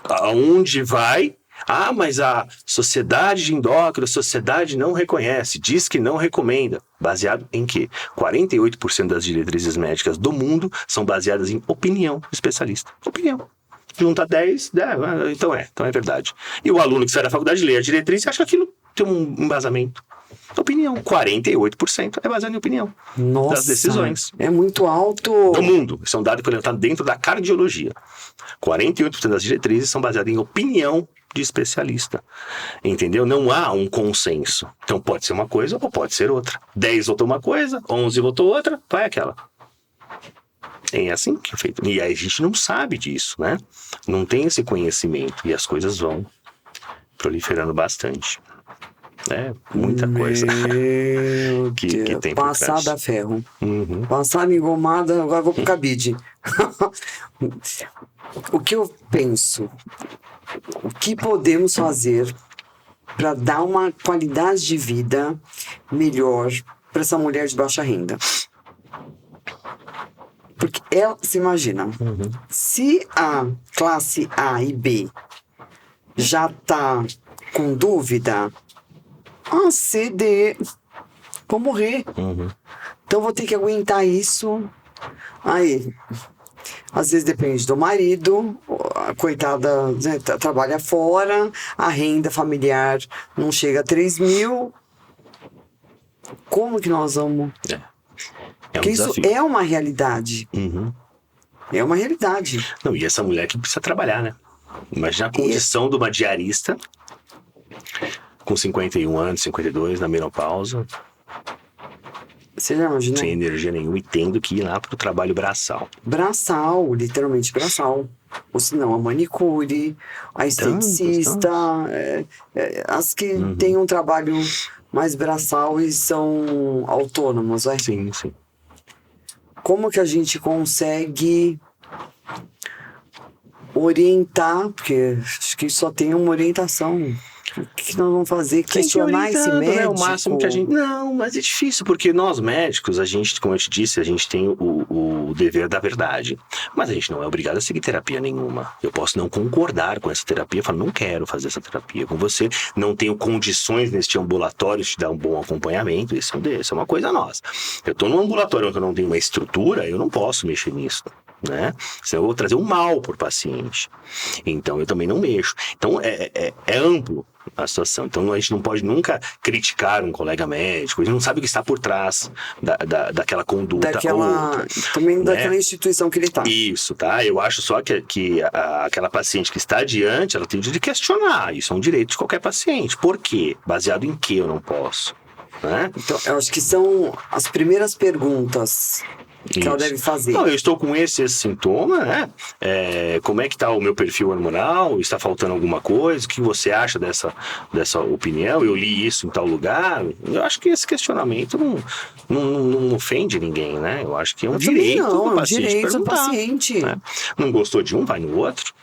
Aonde vai... mas a sociedade de endócrino, a sociedade não reconhece, diz que não recomenda. Baseado em quê? 48% das diretrizes médicas do mundo são baseadas em opinião do especialista. Opinião. Junta 10, então é verdade. E o aluno que sai da faculdade lê a diretriz e acha que aquilo tem um embasamento. Opinião. 48% é baseado em opinião. Nossa, das decisões. É muito alto. Do mundo. Isso é um dado que está dentro da cardiologia. 48% das diretrizes são baseadas em opinião de especialista. Entendeu? Não há um consenso. Então pode ser uma coisa ou pode ser outra. 10 votou uma coisa, 11 votou outra, vai aquela. É assim que é feito. E aí a gente não sabe disso, né? Não tem esse conhecimento. E as coisas vão proliferando bastante. Muita coisa que tem por trás. Passada a ferro. Uhum. Passada engomada, agora vou pro cabide. O que eu penso? O que podemos fazer para dar uma qualidade de vida melhor para essa mulher de baixa renda? Porque ela, se imagina, se a classe A e B já tá com dúvida, a C, D, vou morrer. Então vou ter que aguentar isso. Aí, às vezes depende do marido, a coitada, né, trabalha fora, a renda familiar não chega a 3 mil. Como que nós vamos... Porque isso é uma realidade. É uma realidade. Não, e essa mulher que precisa trabalhar, né? Imagina a condição de uma diarista com 51 anos, 52, na menopausa. Você já imaginou? Sem energia nenhuma e tendo que ir lá pro trabalho braçal. Braçal, literalmente braçal. Ou se não, a manicure, a esteticista, as que têm um trabalho mais braçal e são autônomos, vai? Sim, sim. Como que a gente consegue orientar, porque acho que só tem uma orientação. O que nós vamos fazer? Questionar esse médico? Né? O máximo que a gente... Não, mas é difícil, porque nós médicos, a gente, como eu te disse, a gente tem o dever da verdade. Mas a gente não é obrigado a seguir terapia nenhuma. Eu posso não concordar com essa terapia, falar, não quero fazer essa terapia com você, não tenho condições neste ambulatório de te dar um bom acompanhamento, isso é uma coisa nossa. Eu estou num ambulatório onde eu não tenho uma estrutura, eu não posso mexer nisso. Né? Senão eu vou trazer um mal por paciente. Então eu também não mexo. Então é amplo a situação. Então a gente não pode nunca criticar um colega médico, a gente não sabe o que está por trás daquela conduta. Também né? daquela instituição que ele está. Isso, tá? Eu acho só que aquela paciente que está adiante, ela tem o direito de questionar. Isso é um direito de qualquer paciente. Por quê? Baseado em que eu não posso? Né? Então, eu acho que são as primeiras perguntas que ela deve fazer. Não, eu estou com esse sintoma, né? Como é que está o meu perfil hormonal? Está faltando alguma coisa? O que você acha dessa opinião? Eu li isso em tal lugar. Eu acho que esse questionamento não ofende ninguém, né? Eu acho que é um direito do paciente. Né? Não gostou de um, vai no outro.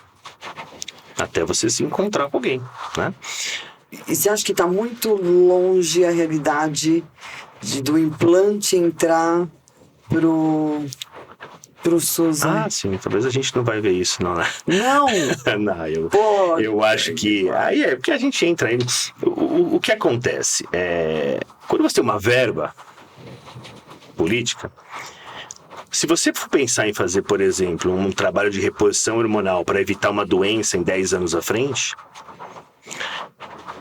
Até você se encontrar com alguém, né? E você acha que está muito longe a realidade do implante entrar pro SUS? Sim, talvez a gente não vai ver isso, não, né? Não! Não, eu acho que... Aí porque a gente entra aí... o que acontece? Quando você tem uma verba política, se você for pensar em fazer, por exemplo, um trabalho de reposição hormonal para evitar uma doença em 10 anos à frente,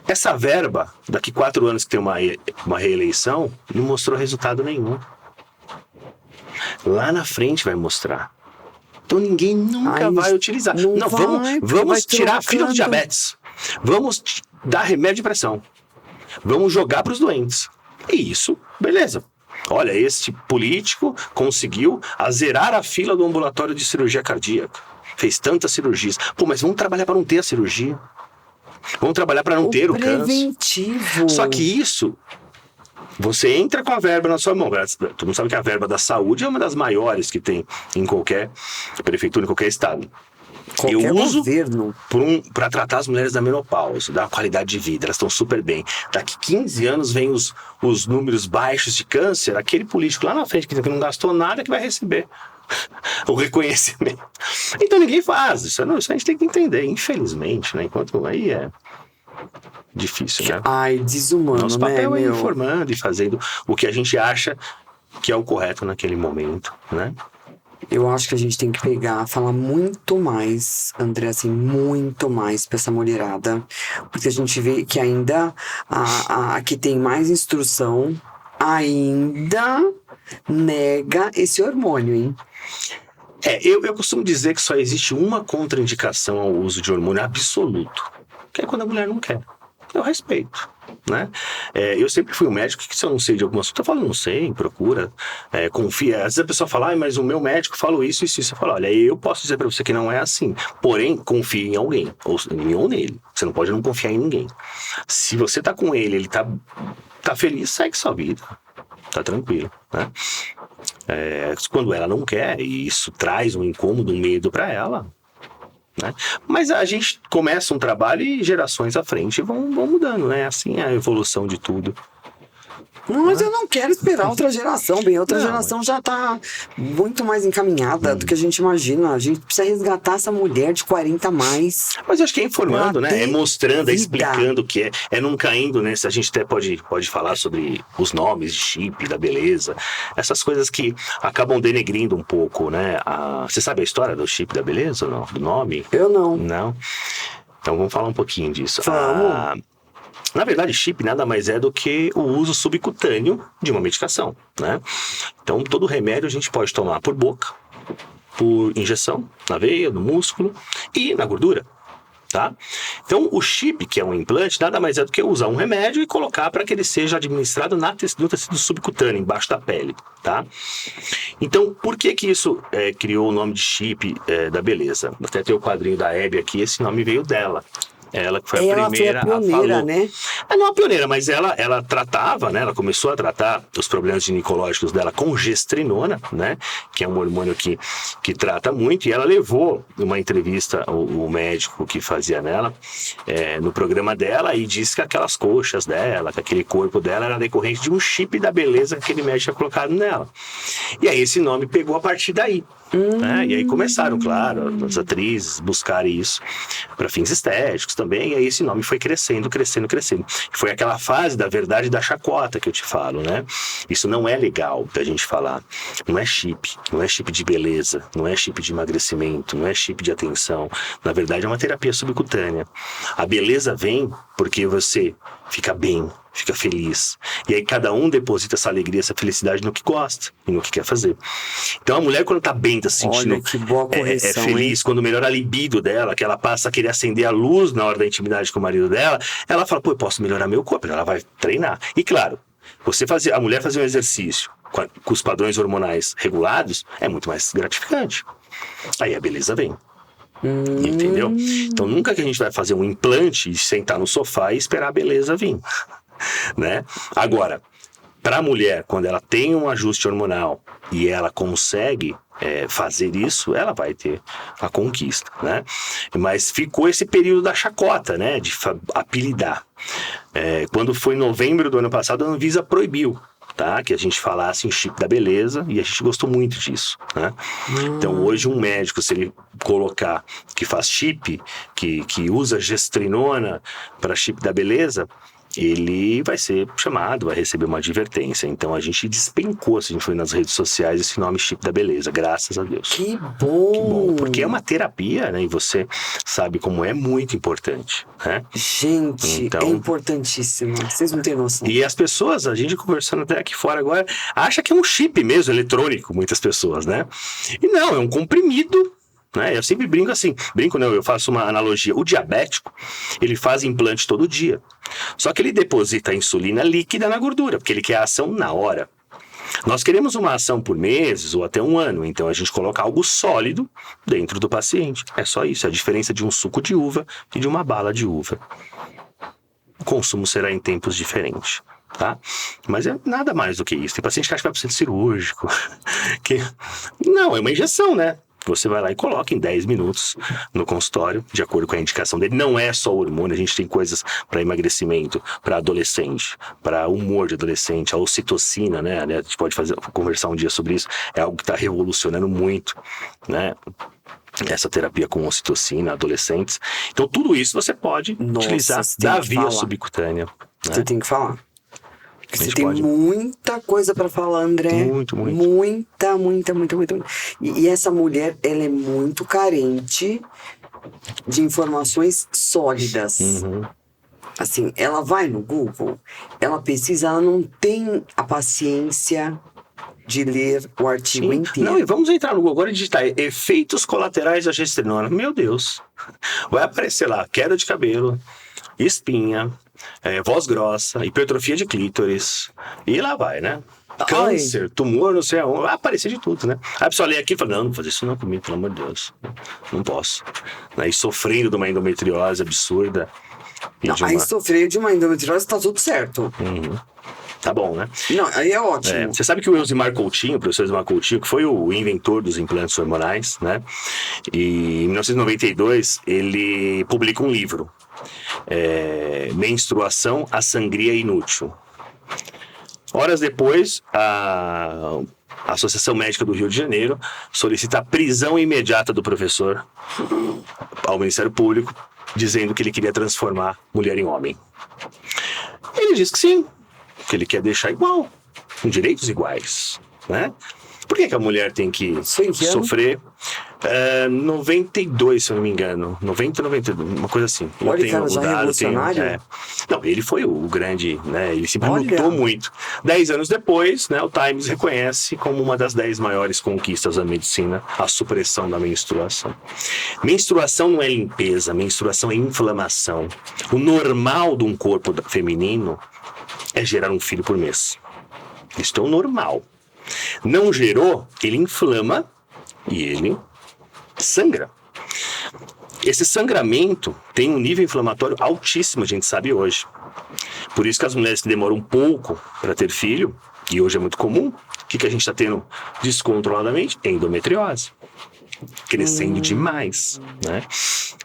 essa verba, daqui 4 anos que tem uma reeleição, não mostrou resultado nenhum. Lá na frente vai mostrar. Então ninguém nunca vai utilizar. Não, vamos tirar a fila do diabetes. Vamos dar remédio de pressão. Vamos jogar para os doentes. E isso, beleza. Olha, este político conseguiu zerar a fila do ambulatório de cirurgia cardíaca. Fez tantas cirurgias. Pô, mas vamos trabalhar para não ter a cirurgia. Vamos trabalhar para não ter o preventivo. câncer. Só que isso, você entra com a verba na sua mão. Todo mundo sabe que a verba da saúde é uma das maiores que tem em qualquer prefeitura, em qualquer estado. Eu uso para tratar as mulheres da menopausa, da qualidade de vida, elas estão super bem. Daqui 15 anos vem os números baixos de câncer, aquele político lá na frente que não gastou nada que vai receber o reconhecimento. Então ninguém faz, isso a gente tem que entender, infelizmente, né? Enquanto aí é difícil, né? Ai, desumano, nosso papel né, é informando e fazendo o que a gente acha que é o correto naquele momento, né? Eu acho que a gente tem que falar muito mais, André, assim, muito mais pra essa mulherada. Porque a gente vê que ainda a que tem mais instrução ainda nega esse hormônio, hein? Eu costumo dizer que só existe uma contraindicação ao uso de hormônio absoluto, que é quando a mulher não quer. Eu respeito, né? Eu sempre fui um médico que, se eu não sei de algum assunto, eu falo, não sei, procura, confia. Às vezes a pessoa fala, mas o meu médico falou isso. Eu falo, olha, eu posso dizer pra você que não é assim, porém, confie em alguém, ou em mim ou nele. Você não pode não confiar em ninguém. Se você tá com ele tá feliz, segue sua vida, tá tranquilo, né? Quando ela não quer, e isso traz um incômodo, um medo pra ela, né? Mas a gente começa um trabalho e gerações à frente vão mudando, né? Assim é a evolução de tudo. Não, mas eu não quero esperar outra geração, bem. Outra geração já tá muito mais encaminhada do que a gente imagina. A gente precisa resgatar essa mulher de 40 a mais. Mas eu acho que é informando, né? É mostrando, é explicando o que é. É não caindo, né? A gente até pode falar sobre os nomes de chip, da beleza. Essas coisas que acabam denegrindo um pouco, né? Você sabe a história do chip da beleza ou não? Do nome? Eu não. Não? Então vamos falar um pouquinho disso. Vamos. Na verdade, chip nada mais é do que o uso subcutâneo de uma medicação, né? Então, todo remédio a gente pode tomar por boca, por injeção, na veia, no músculo e na gordura, tá? Então, o chip, que é um implante, nada mais é do que usar um remédio e colocar para que ele seja administrado no tecido subcutâneo, embaixo da pele, tá? Então, por que isso criou o nome de chip da beleza? Até tem o quadrinho da Hebe aqui, esse nome veio dela. Ela que foi a primeira foi a pioneira, a falar. né? Não a pioneira, mas ela tratava, né? Ela começou a tratar os problemas ginecológicos dela com gestrinona, né? Que é um hormônio que trata muito. E ela levou uma entrevista, o médico que fazia nela, no programa dela, e disse que aquelas coxas dela, que aquele corpo dela era decorrente de um chip da beleza que aquele médico tinha colocado nela. E aí esse nome pegou a partir daí. Né? E aí começaram, claro, as atrizes buscarem isso para fins estéticos também, e aí esse nome foi crescendo. Foi aquela fase da verdade da chacota que eu te falo, né? Isso não é legal da gente falar. Não é chip de beleza, não é chip de emagrecimento, não é chip de atenção. Na verdade é uma terapia subcutânea. A beleza vem porque você fica bem, fica feliz. E aí cada um deposita essa alegria, essa felicidade no que gosta e no que quer fazer. Então a mulher, quando tá bem, tá se sentindo Olha, que boa correção, feliz, hein? quando melhora a libido dela, que ela passa a querer acender a luz na hora da intimidade com o marido dela, ela fala, pô, eu posso melhorar meu corpo. Ela vai treinar. E claro, a mulher fazer um exercício com os padrões hormonais regulados é muito mais gratificante. Aí a beleza vem. Entendeu? Então nunca que a gente vai fazer um implante e sentar no sofá e esperar a beleza vir, né? Agora, para a mulher, quando ela tem um ajuste hormonal e ela consegue fazer isso, ela vai ter a conquista, né? Mas ficou esse período da chacota, né? De apelidar. Quando foi em novembro do ano passado, a Anvisa proibiu, tá? Que a gente falasse em chip da beleza, e a gente gostou muito disso, né? Então hoje um médico, se ele colocar que faz chip, que usa gestrinona para chip da beleza, ele vai ser chamado, vai receber uma advertência. Então a gente despencou, se a gente foi nas redes sociais, esse nome Chip da Beleza, graças a Deus. Que bom! Que bom, porque é uma terapia, né? E você sabe como é muito importante, né? Gente, Então, é importantíssimo. Vocês não têm noção. E as pessoas, a gente conversando até aqui fora agora, acha que é um chip mesmo, eletrônico, muitas pessoas, né? E não, é um comprimido, né? Eu sempre brinco assim, não, eu faço uma analogia. O diabético, ele faz implante todo dia. Só que ele deposita a insulina líquida na gordura, porque ele quer a ação na hora. Nós queremos uma ação por meses ou até um ano, então a gente coloca algo sólido dentro do paciente. É só isso, é a diferença de um suco de uva e de uma bala de uva. O consumo será em tempos diferentes, tá? Mas é nada mais do que isso. Tem paciente que acha que vai para o centro cirúrgico. Não, é uma injeção, né? Você vai lá e coloca em 10 minutos no consultório, de acordo com a indicação dele. Não é só hormônio, a gente tem coisas para emagrecimento, para adolescente, para humor de adolescente, a ocitocina, né? A gente pode conversar um dia sobre isso. É algo que está revolucionando muito, né? Essa terapia com ocitocina, adolescentes. Então, tudo isso você pode utilizar da via subcutânea. Você Né? tem que falar. Porque você tem muita coisa pra falar, André. Muito. Muita. E essa mulher, ela é muito carente de informações sólidas. Uhum. Assim, ela vai no Google, ela pesquisa, ela não tem a paciência de ler o artigo inteiro. Não, e vamos entrar no Google agora e digitar efeitos colaterais da gestrinona. Meu Deus. Vai aparecer lá, queda de cabelo, espinha, voz grossa, hipertrofia de clítoris. E lá vai, né? Câncer, tumor, não sei aonde. Vai aparecer de tudo, né? Aí a pessoa lê aqui e fala, não vou fazer isso não comigo, pelo amor de Deus. Não posso. E sofrendo de uma endometriose absurda. Aí sofrer de uma endometriose tá tudo certo. Uhum. Tá bom, né? Não, aí é ótimo. Você sabe que o Elzimar Coutinho, o professor Elzimar Coutinho, que foi o inventor dos implantes hormonais, né? E em 1992, ele publica um livro, Menstruação, a Sangria Inútil. Horas depois, a Associação Médica do Rio de Janeiro solicita a prisão imediata do professor ao Ministério Público, dizendo que ele queria transformar mulher em homem. Ele diz que sim, que ele quer deixar igual, com direitos iguais, né? Por que a mulher tem que sofrer? 92, se eu não me engano. 92, uma coisa assim. Olha, cara, já revolucionário. Não, ele foi o grande, né? Ele sempre lutou muito. 10 anos depois, né, o Times reconhece como uma das 10 maiores conquistas da medicina a supressão da menstruação. Menstruação não é limpeza, menstruação é inflamação. O normal de um corpo feminino é gerar um filho por mês. Isso é o normal. Não gerou, ele inflama e ele sangra. Esse sangramento tem um nível inflamatório altíssimo, a gente sabe hoje. Por isso que as mulheres que demoram um pouco para ter filho, e hoje é muito comum, o que a gente está tendo descontroladamente? Endometriose. Crescendo demais, né?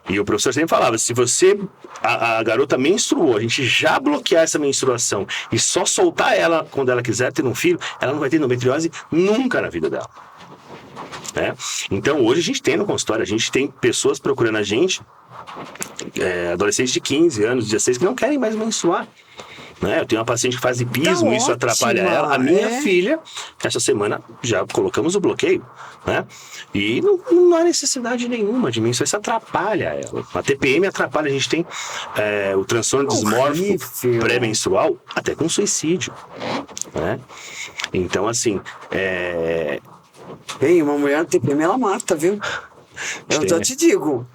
E o professor sempre falava, se você, a garota menstruou, a gente já bloquear essa menstruação e só soltar ela quando ela quiser ter um filho, ela não vai ter endometriose nunca na vida dela. Né? Então hoje a gente tem no consultório, a gente tem pessoas procurando a gente, adolescentes de 15 anos, 16, que não querem mais menstruar. Né? Eu tenho uma paciente que faz hipismo, isso atrapalha ela. A minha filha, essa semana, já colocamos o bloqueio, né? E não há necessidade nenhuma de menstruar, isso atrapalha ela. A TPM atrapalha, a gente tem o transtorno dismórfico pré-menstrual, até com suicídio, né? Então, assim, Bem, uma mulher na TPM, ela mata, viu? Eu já te digo.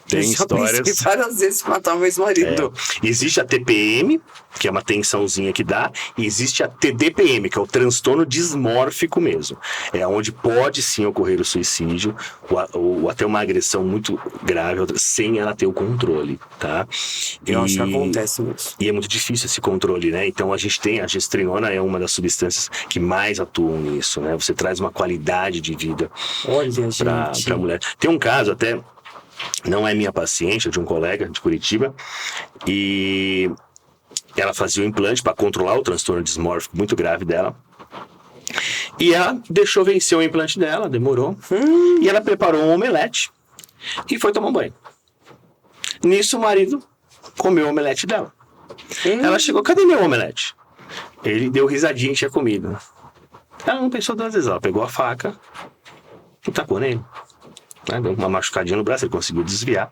Tem histórias. Eu pensei várias vezes em matar meu ex-marido. Existe a TPM, que é uma tensãozinha que dá, e existe a TDPM, que é o transtorno dismórfico mesmo. É onde pode sim ocorrer o suicídio, ou até uma agressão muito grave, sem ela ter o controle, tá? Eu acho que acontece mesmo. E é muito difícil esse controle, né? Então a gente tem, a gestrinona é uma das substâncias que mais atuam nisso, né? Você traz uma qualidade de vida pra mulher. Tem um caso até... Não é minha paciente, é de um colega de Curitiba, e ela fazia o implante para controlar o transtorno dismórfico muito grave dela. E ela deixou vencer o implante dela, demorou, e ela preparou um omelete e foi tomar um banho. Nisso o marido comeu o omelete dela. Ela chegou, cadê meu omelete? Ele deu risadinha e tinha comido. Ela não pensou 2 vezes, ela pegou a faca e tacou nele. Deu uma machucadinha no braço, ele conseguiu desviar.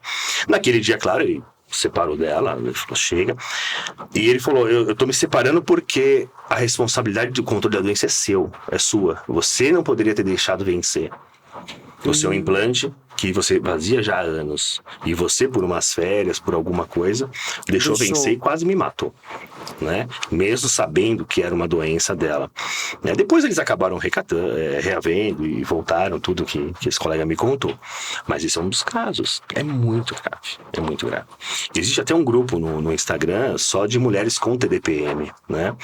Naquele dia, claro, ele separou dela, ele falou, chega. E ele falou, eu tô me separando porque a responsabilidade do controle da doença é seu, é sua. Você não poderia ter deixado vencer. O seu implante, que você fazia já há anos, e você, por umas férias, por alguma coisa, deixou vencer e quase me matou, né? Mesmo sabendo que era uma doença dela. Né? Depois eles acabaram reavendo e voltaram, tudo que esse colega me contou. Mas isso é um dos casos. É muito grave. É muito grave. Existe até um grupo no Instagram só de mulheres com TDPM, né?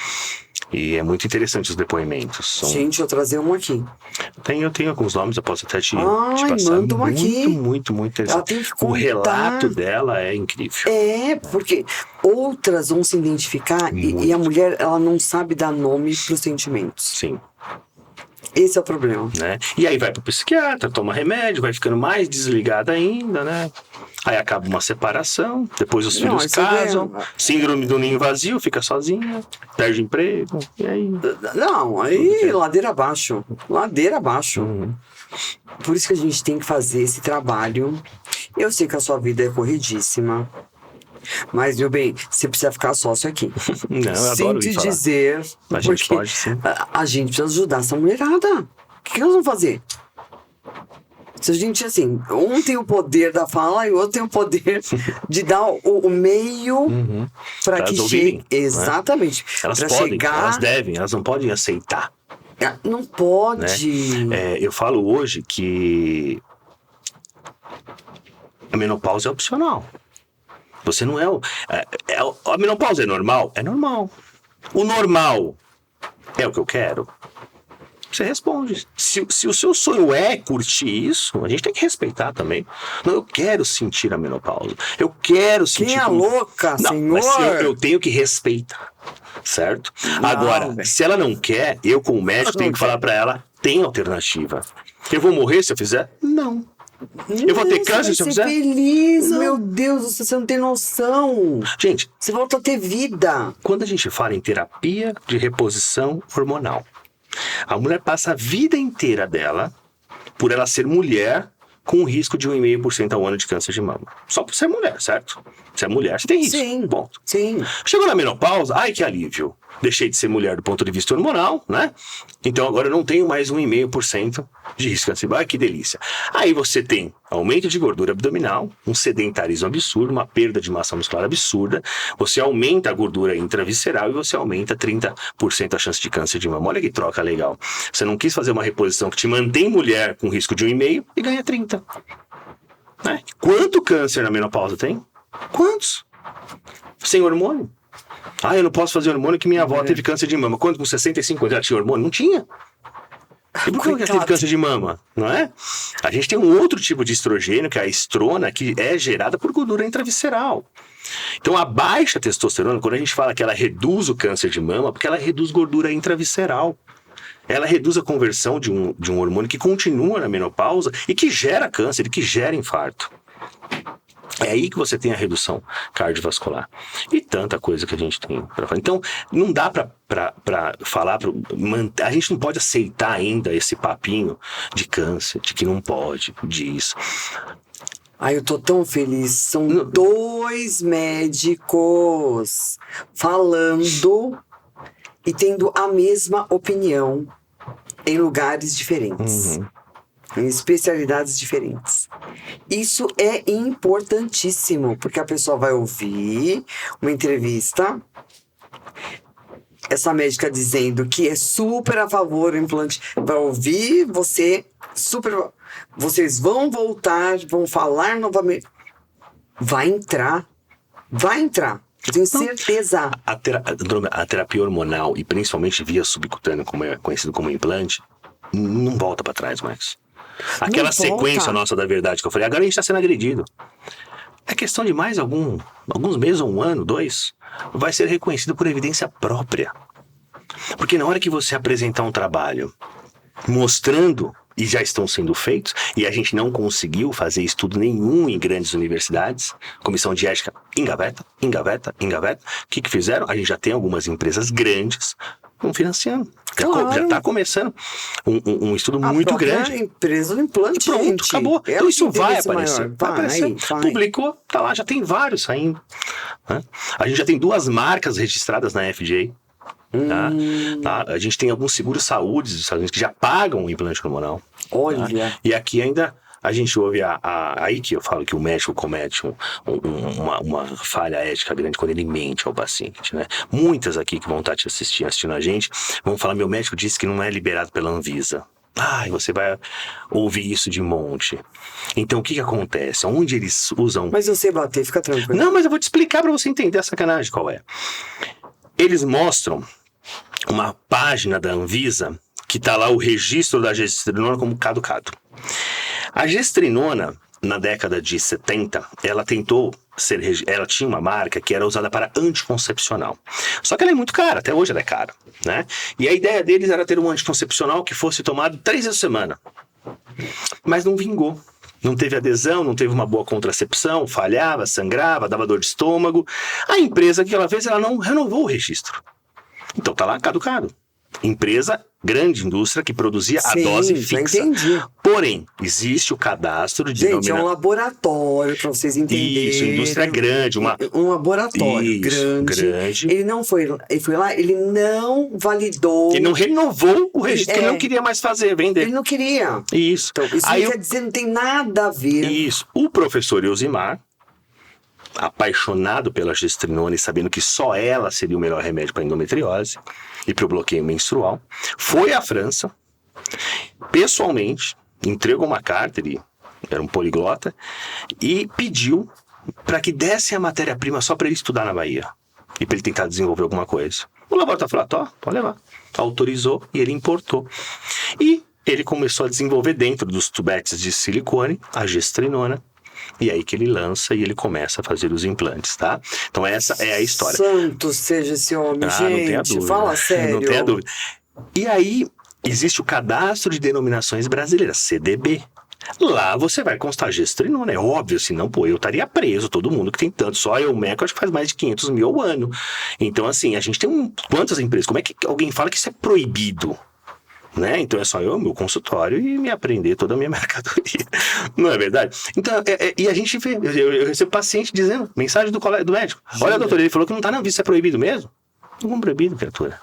E é muito interessante os depoimentos. Gente, eu trazer um aqui. Eu tenho alguns nomes, eu posso até te passar. Manda um aqui. Muito interessante. Ela tem que contar. O relato dela é incrível. Porque outras vão se identificar e a mulher, ela não sabe dar nome pros sentimentos. Sim. Esse é o problema. Né? E aí vai pro psiquiatra, toma remédio, vai ficando mais desligada ainda, né? Aí acaba uma separação, depois os filhos casam, síndrome do ninho vazio, fica sozinha, perde emprego, e aí... Não, aí ladeira abaixo. Ladeira abaixo. Por isso que a gente tem que fazer esse trabalho. Eu sei que a sua vida é corridíssima. Mas, meu bem, você precisa ficar sócio aqui. Não, eu adoro te dizer. A gente pode, sim. A gente precisa ajudar essa mulherada. O que nós vamos fazer? Se a gente, assim, um tem o poder da fala e o outro tem o poder de dar o meio para que chegue. Exatamente. Né? Elas podem, chegar... elas devem, elas não podem aceitar. Não pode. Né? Eu falo hoje que a menopausa é opcional. Você não é o... a menopausa é normal? É normal. O normal é o que eu quero? Você responde. Se o seu sonho é curtir isso, a gente tem que respeitar também. Não, eu quero sentir a menopausa. Eu quero sentir... Quem é louca, não, senhor? Mas eu tenho que respeitar. Certo? Não, agora, se ela não quer, eu como médico tenho que falar pra ela, tem alternativa. Eu vou morrer se eu fizer? Não. Eu vou ter câncer se eu fizer? Feliz, não. Meu Deus, você não tem noção. Gente, você volta a ter vida. Quando a gente fala em terapia de reposição hormonal, a mulher passa a vida inteira dela, por ela ser mulher, com um risco de 1,5% ao ano de câncer de mama. Só por ser mulher, certo? Se é mulher, você tem risco. Sim, ponto. Sim. Chegou na menopausa, ai que alívio. Deixei de ser mulher do ponto de vista hormonal, né? Então agora eu não tenho mais 1,5% de risco de câncer. Ai que delícia. Aí você tem aumento de gordura abdominal, um sedentarismo absurdo, uma perda de massa muscular absurda, você aumenta a gordura intravisceral e você aumenta 30% a chance de câncer de mama. Olha que troca legal. Você não quis fazer uma reposição que te mantém mulher com risco de 1,5% e ganha 30%. Né? Quanto câncer na menopausa tem? Quantos? Sem hormônio? Eu não posso fazer hormônio que minha avó teve câncer de mama. Quando com 65 anos ela tinha hormônio? Não tinha. E por que ela teve câncer de mama? Não é? A gente tem um outro tipo de estrogênio, que é a estrona, que é gerada por gordura intravisceral. Então a baixa testosterona, quando a gente fala que ela reduz o câncer de mama, porque ela reduz gordura intravisceral. Ela reduz a conversão de um hormônio que continua na menopausa e que gera câncer, e que gera infarto. É aí que você tem a redução cardiovascular. E tanta coisa que a gente tem para falar. Então, não dá para falar... A gente não pode aceitar ainda esse papinho de câncer, de que não pode, disso. Eu tô tão feliz. São 2 médicos falando e tendo a mesma opinião em lugares diferentes. Em especialidades diferentes. Isso é importantíssimo, porque a pessoa vai ouvir uma entrevista, essa médica dizendo que é super a favor do implante, vai ouvir você super... Vocês vão voltar, vão falar novamente. Vai entrar. Eu tenho certeza. A terapia hormonal, e principalmente via subcutânea, como é conhecido como implante, não volta para trás mais. Aquela sequência nossa da verdade que eu falei, agora a gente está sendo agredido. É questão de mais alguns meses, 1 ano, 2, vai ser reconhecido por evidência própria. Porque na hora que você apresentar um trabalho mostrando e já estão sendo feitos, e a gente não conseguiu fazer estudo nenhum em grandes universidades. Comissão de ética engaveta. O que fizeram? A gente já tem algumas empresas grandes financiando. Claro. Já está começando um estudo muito grande. A empresa do implante, Pronto, gente. acabou. Então isso vai aparecer. Maior. Vai aparecer. Publicou, tá lá, já tem vários saindo. Né? A gente já tem 2 marcas registradas na FDA. Tá? A gente tem alguns seguros saúde dos Estados Unidos que já pagam o implante hormonal. Olha. Tá? E aqui ainda a gente ouve aí que eu falo que o médico comete uma falha ética grande quando ele mente ao paciente, né? Muitas aqui que vão estar te assistindo a gente vão falar, meu médico disse que não é liberado pela Anvisa. E você vai ouvir isso de monte. Então o que acontece? Onde eles usam... Mas eu sei bater, fica tranquilo. Não, mas eu vou te explicar para você entender a sacanagem qual é. Eles mostram uma página da Anvisa que tá lá o registro da gestrinona como caducado. A gestrinona, na década de 70, ela tinha uma marca que era usada para anticoncepcional. Só que ela é muito cara, até hoje ela é cara, né? E a ideia deles era ter um anticoncepcional que fosse tomado 3 vezes por semana. Mas não vingou. Não teve adesão, não teve uma boa contracepção, falhava, sangrava, dava dor de estômago. A empresa que ela fez, ela não renovou o registro. Então tá lá caducado. Empresa, grande indústria que produzia a dose fixa. Entendi. Porém, existe o cadastro de Gente, é um laboratório, para vocês entenderem. Isso, indústria grande. Um laboratório grande. Ele não foi... Ele foi lá, ele não validou... Ele não renovou o registro, que ele não queria mais vender. Ele não queria. Isso. Então, isso quer dizer, não tem nada a ver. Isso. O professor Elzimar, apaixonado pela gestrinona e sabendo que só ela seria o melhor remédio para endometriose e para o bloqueio menstrual, foi à França, pessoalmente, entregou uma carta, ele era um poliglota, e pediu para que desse a matéria-prima só para ele estudar na Bahia e para ele tentar desenvolver alguma coisa. O laboratório falou, pode levar. Autorizou e ele importou. E ele começou a desenvolver dentro dos tubetes de silicone a gestrinona. E aí que ele lança e ele começa a fazer os implantes, tá? Então essa é a história. Santo seja esse homem, gente. Não tenha dúvida. Fala sério. Não tenha dúvida. E aí existe o Cadastro de Denominações Brasileiras, CDB. Lá você vai constar gestrinona, é óbvio, senão, eu estaria preso, todo mundo que tem tanto. Só eu, Meco, acho que faz mais de 500 mil ao ano. Então, assim, a gente tem quantas empresas? Como é que alguém fala que isso é proibido? Né? Então é só eu, meu consultório e me aprender toda a minha mercadoria. Não é verdade? Então, e a gente vê, eu recebo paciente dizendo, mensagem do médico. Olha, doutor, ele falou que não está na vista, isso é proibido mesmo? Não é proibido, criatura.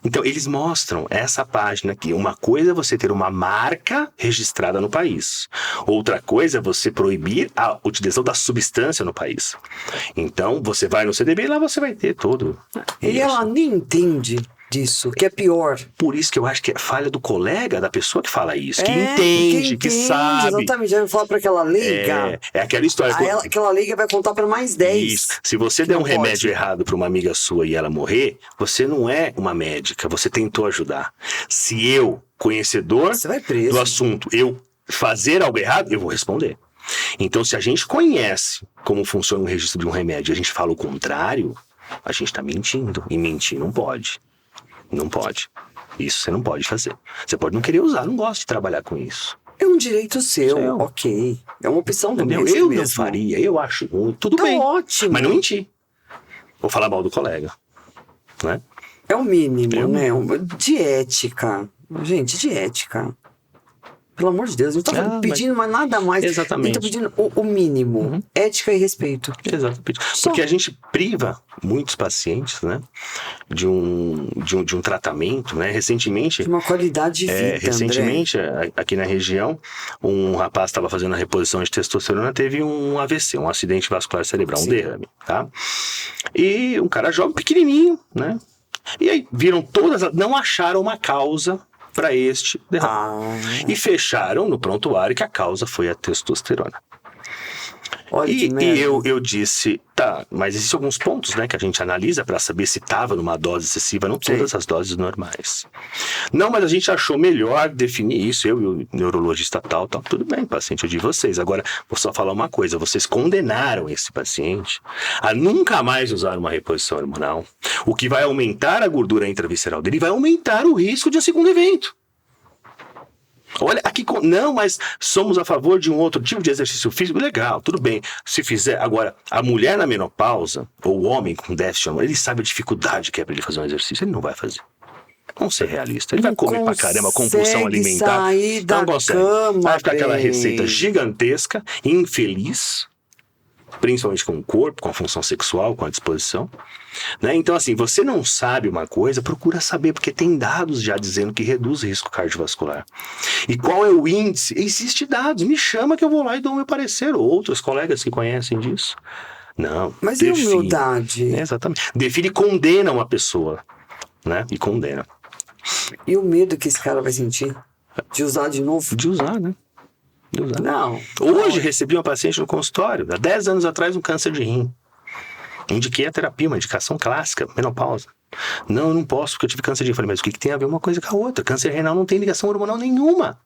Então, eles mostram essa página aqui. Uma coisa é você ter uma marca registrada no país. Outra coisa é você proibir a utilização da substância no país. Então, você vai no CDB e lá você vai ter todo. E ela nem entende disso, que é pior. Por isso que eu acho que é falha do colega, da pessoa que fala isso, que entende, que sabe. Exatamente, já vai falar para aquela leiga. É aquela história. Aquela leiga vai contar para mais 10. Isso. Se você der um remédio errado para uma amiga sua e ela morrer, você não é uma médica, você tentou ajudar. Se eu, conhecedor do assunto, eu fazer algo errado, eu vou responder. Então, se a gente conhece como funciona o registro de um remédio e a gente fala o contrário, a gente está mentindo. E mentir não pode. Não pode. Isso você não pode fazer. Você pode não querer usar, não gosta de trabalhar com isso. É um direito seu, ok. É uma opção do médico Eu mesmo. não faria, eu acho ruim, tudo bem. Ótimo. Mas não mentir. Vou falar mal do colega, né? É o mínimo, né? De ética. Gente, de ética. Pelo amor de Deus, não tá pedindo mais nada mais. Exatamente. Tá pedindo o mínimo. Ética e respeito. Exatamente. Porque a gente priva muitos pacientes, né? De um tratamento, né? Recentemente... De uma qualidade de vida, recentemente, aqui na região, um rapaz estava fazendo a reposição de testosterona, teve um AVC, um acidente vascular cerebral, um derrame, tá? E um cara jovem, pequenininho, né? E aí viram não acharam uma causa para este derrame. E fecharam no prontuário que a causa foi a testosterona. Olha e eu disse, mas existem alguns pontos, né, que a gente analisa para saber se estava numa dose excessiva, não todas as doses normais. Não, mas a gente achou melhor definir isso, eu e o neurologista tal, tudo bem, paciente é de vocês. Agora, vou só falar uma coisa, vocês condenaram esse paciente a nunca mais usar uma reposição hormonal, o que vai aumentar a gordura intravisceral dele e vai aumentar o risco de um segundo evento. Olha, aqui, não, mas somos a favor de um outro tipo de exercício físico. Legal, tudo bem. Se fizer. Agora, a mulher na menopausa, ou o homem com déficit hormonal, ele sabe a dificuldade que é para ele fazer um exercício, ele não vai fazer. Vamos ser realista. Ele vai comer pra caramba, compulsão alimentar. Sair da Não consegue. cama, Vai ficar aquela bem. receita gigantesca, infeliz, principalmente com o corpo, com a função sexual, com a disposição. Né? Então, assim, você não sabe uma coisa, procura saber, porque tem dados já dizendo que reduz o risco cardiovascular. E qual é o índice? Existem dados, me chama que eu vou lá e dou o meu parecer. Outros colegas que conhecem disso. Não. Mas e humildade? Exatamente. Define e condena uma pessoa. Né? E condena. E o medo que esse cara vai sentir? De usar de novo? De usar, né? De usar. Não. Hoje recebi uma paciente no consultório, há 10 anos atrás, um câncer de rim. Indiquei a terapia, uma indicação clássica, menopausa. Não, eu não posso, porque eu tive câncer de rim. Falei, mas o que tem a ver uma coisa com a outra? Câncer renal não tem ligação hormonal nenhuma.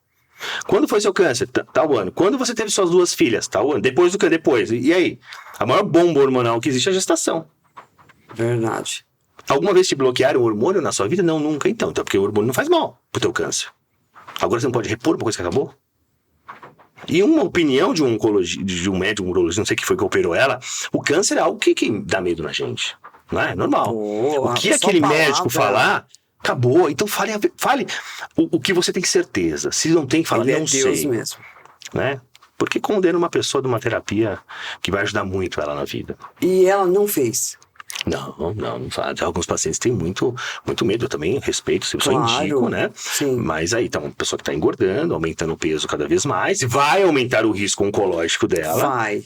Quando foi seu câncer? Tal ano. Quando você teve suas 2 filhas? Tal ano. Depois do que? Depois. E aí? A maior bomba hormonal que existe é a gestação. Verdade. Alguma vez te bloquearam o hormônio na sua vida? Não, nunca. Então, porque o hormônio não faz mal pro teu câncer. Agora você não pode repor uma coisa que acabou? E uma opinião de um oncologista, de um médico, um urologista, não sei que foi que operou ela, o câncer é algo que dá medo na gente. Não é? Normal. O que aquele médico falar, acabou. Então fale o que você tem certeza. Se não tem, fala, não sei. Deus mesmo. Né? Porque condena uma pessoa de uma terapia que vai ajudar muito ela na vida. E ela não fez. Não faz. Alguns pacientes têm muito medo. Eu também respeito, eu só Claro, indico, né? sim. Mas aí tá uma pessoa que está engordando, aumentando o peso cada vez mais, e vai aumentar o risco oncológico dela, Vai.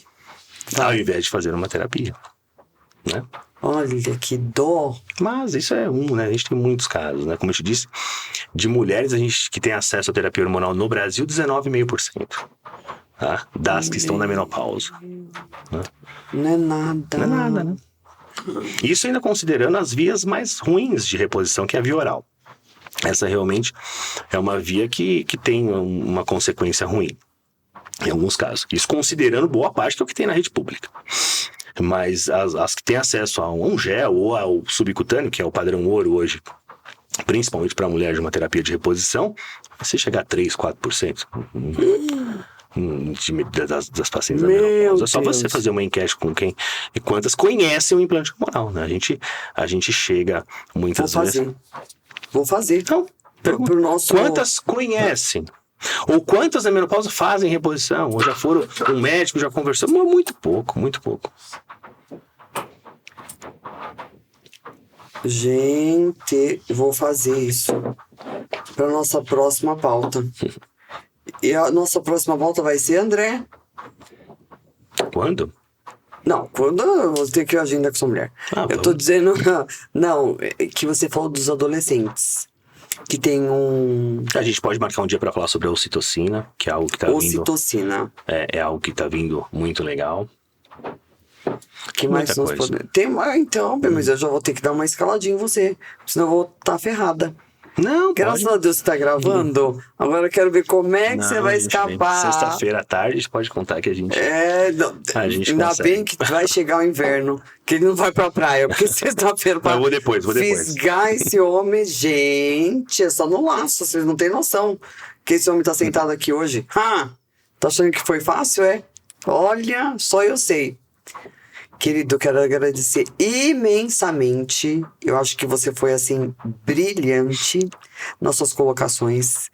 ao invés de fazer uma terapia, né? Olha, que dó. Mas isso é né? A gente tem muitos casos, né? Como eu te disse, de mulheres a gente que tem acesso à terapia hormonal no Brasil, 19,5%. Tá? Das que estão na menopausa. Né? Não é nada. Não é nada, né? Isso ainda considerando as vias mais ruins de reposição, que é a via oral. Essa realmente é uma via que tem uma consequência ruim, em alguns casos. Isso considerando boa parte que é o que tem na rede pública. Mas as que têm acesso a um gel ou ao subcutâneo, que é o padrão ouro hoje, principalmente para a mulher de uma terapia de reposição, você chegar a 3, 4%. Das pacientes da menopausa. É só você fazer uma enquete com quem e quantas conhecem o implante hormonal, né? A gente chega muitas vezes. Vou fazer. Então, pro nosso... quantas conhecem? Ou quantas na menopausa fazem reposição? Ou já foram um médico, já conversou? Muito pouco, muito pouco. Gente, vou fazer isso para nossa próxima pauta. E a nossa próxima pauta vai ser, André? Quando? Não, quando eu vou ter que ir à agenda com sua mulher. Eu tô dizendo, não, que você falou dos adolescentes. Que tem um... A gente pode marcar um dia para falar sobre a ocitocina, que é algo que tá vindo... Ocitocina. É algo que tá vindo muito legal. Que mais nós podemos... Tem mais, então, mas eu já vou ter que dar uma escaladinha em você. Senão eu vou estar ferrada. Não, graças a Deus você tá gravando. Agora eu quero ver como é que você vai escapar. Sexta-feira à tarde, a gente pode contar que a gente... ainda consegue. Bem que vai chegar o inverno, que ele não vai pra praia, porque sexta-feira... Eu vou depois. Fisgar esse homem, gente, é só no laço, vocês não têm noção. Que esse homem tá sentado aqui hoje. Tá achando que foi fácil, é? Olha, só eu sei. Querido, quero agradecer imensamente. Eu acho que você foi, assim, brilhante nas suas colocações.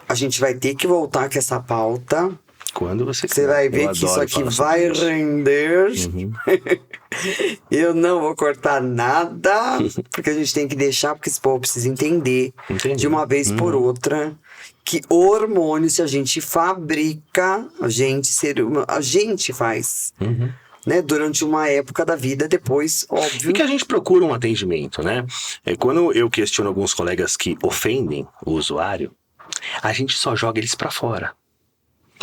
A gente vai ter que voltar com essa pauta. Quando você Você vai ver que isso aqui vai render. Eu não vou cortar nada, porque a gente tem que deixar, porque esse povo precisa entender de uma vez por outra que hormônio, se a gente fabrica, a gente faz. Né, durante uma época da vida, depois, óbvio. E que a gente procura um atendimento, né? Quando eu questiono alguns colegas que ofendem o usuário, a gente só joga eles pra fora.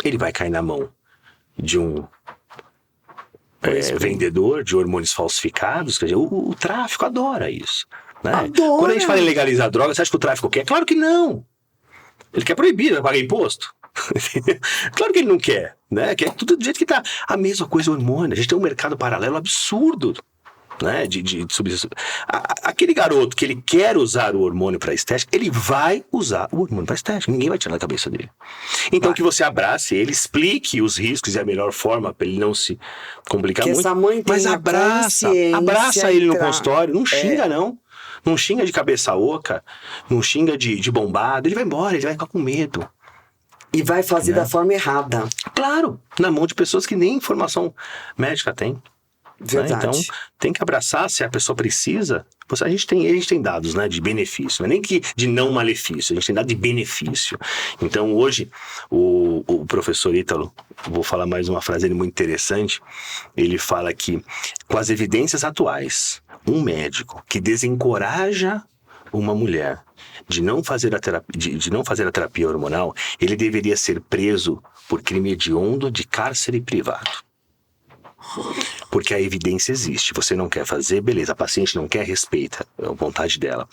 Ele vai cair na mão de um vendedor de hormônios falsificados. Quer dizer, o tráfico adora isso. Né? Adora. Quando a gente fala em legalizar drogas, você acha que o tráfico quer? Claro que não. Ele quer proibir, vai pagar imposto. Claro que ele não quer, né? Quer tudo do jeito que tá. A mesma coisa o hormônio. A gente tem um mercado paralelo absurdo né? Aquele garoto que ele quer usar o hormônio para estética, ele vai usar o hormônio para estética. Ninguém vai tirar da cabeça dele. Então que você abrace ele, explique os riscos e a melhor forma para ele não se complicar Que muito. essa mãe Mas tenha abraça ele no consciência consultório, não xinga não. Não xinga de cabeça oca, não xinga de bombado. Ele vai embora, ele vai ficar com medo. E vai fazer Né? da forma errada. Claro, na mão de pessoas que nem informação médica têm. Verdade. Né? Então, tem que abraçar se a pessoa precisa. A gente tem dados, né, de benefício, não é nem que de não malefício, a gente tem dados de benefício. Então, hoje, o professor Ítalo, vou falar mais uma frase dele muito interessante, ele fala que, com as evidências atuais, um médico que desencoraja uma mulher de não fazer a terapia hormonal, ele deveria ser preso por crime hediondo de cárcere privado. Porque a evidência existe. Você não quer fazer, beleza. A paciente não quer, respeita a vontade dela.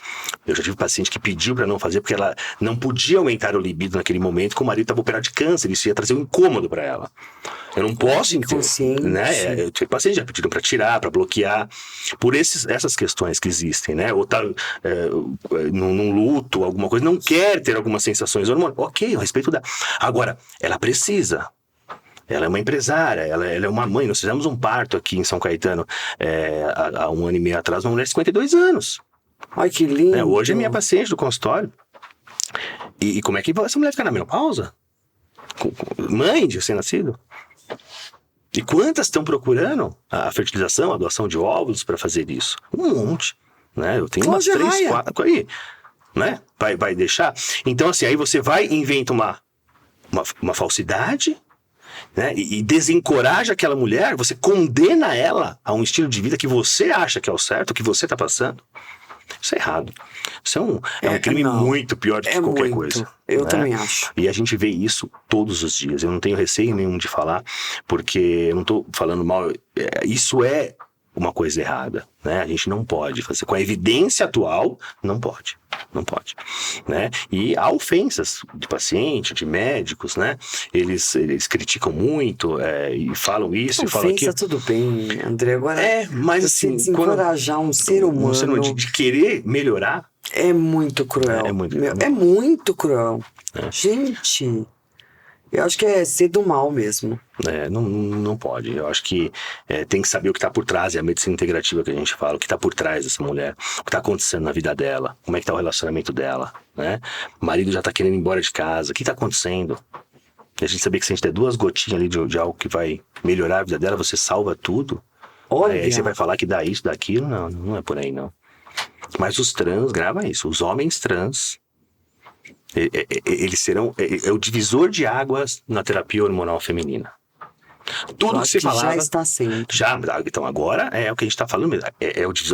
Eu já tive paciente que pediu para não fazer porque ela não podia aumentar o libido naquele momento, porque o marido estava operado de câncer. Isso ia trazer um incômodo para ela. Eu não posso Inconsciente. né? Eu tive pacientes já pediram para tirar, para bloquear, por essas questões que existem, né? Ou tá num luto, alguma coisa, não quer ter algumas sensações hormonais. Ok, eu respeito dela. Agora, ela precisa. Ela é uma empresária, ela é uma mãe. Nós fizemos um parto aqui em São Caetano há 1 ano e meio atrás, uma mulher de 52 anos. Ai, que lindo. Hoje é minha paciente do consultório. E como é que essa mulher fica na menopausa? Mãe de recém-nascido? E quantas estão procurando a fertilização, a doação de óvulos para fazer isso? Um monte. Né? Eu tenho umas 3, 4 aí. Né? Vai deixar? Então, assim, aí você vai e inventa uma falsidade. Né? E desencoraja aquela mulher, você condena ela a um estilo de vida que você acha que é o certo, que você está passando. Isso é errado. Isso é um crime muito pior do que qualquer coisa. Eu né? também acho. E a gente vê isso todos os dias. Eu não tenho receio nenhum de falar, porque eu não estou falando mal. Isso é uma coisa errada, né? A gente não pode fazer. Com a evidência atual, não pode. Não pode, né? E há ofensas de paciente, de médicos, né? Eles criticam muito e falam isso e falam aquilo. Ofensa, tudo bem, André. Agora, mas você assim, desencorajar um ser humano de querer melhorar é muito cruel. É muito É muito cruel. Gente, eu acho que é ser do mal mesmo. Não pode. Eu acho que tem que saber o que está por trás, é a medicina integrativa que a gente fala, o que está por trás dessa mulher, o que está acontecendo na vida dela, como é que está o relacionamento dela, né? O marido já está querendo ir embora de casa, o que está acontecendo? E a gente saber que se a gente der 2 gotinhas ali de algo que vai melhorar a vida dela, você salva tudo. Olha. Aí você vai falar que dá isso, daquilo, não é por aí não. Mas os trans, grava isso, os homens trans, eles serão o divisor de águas na terapia hormonal feminina. Tudo que você falava já está sendo. Então agora é o que a gente está falando mesmo.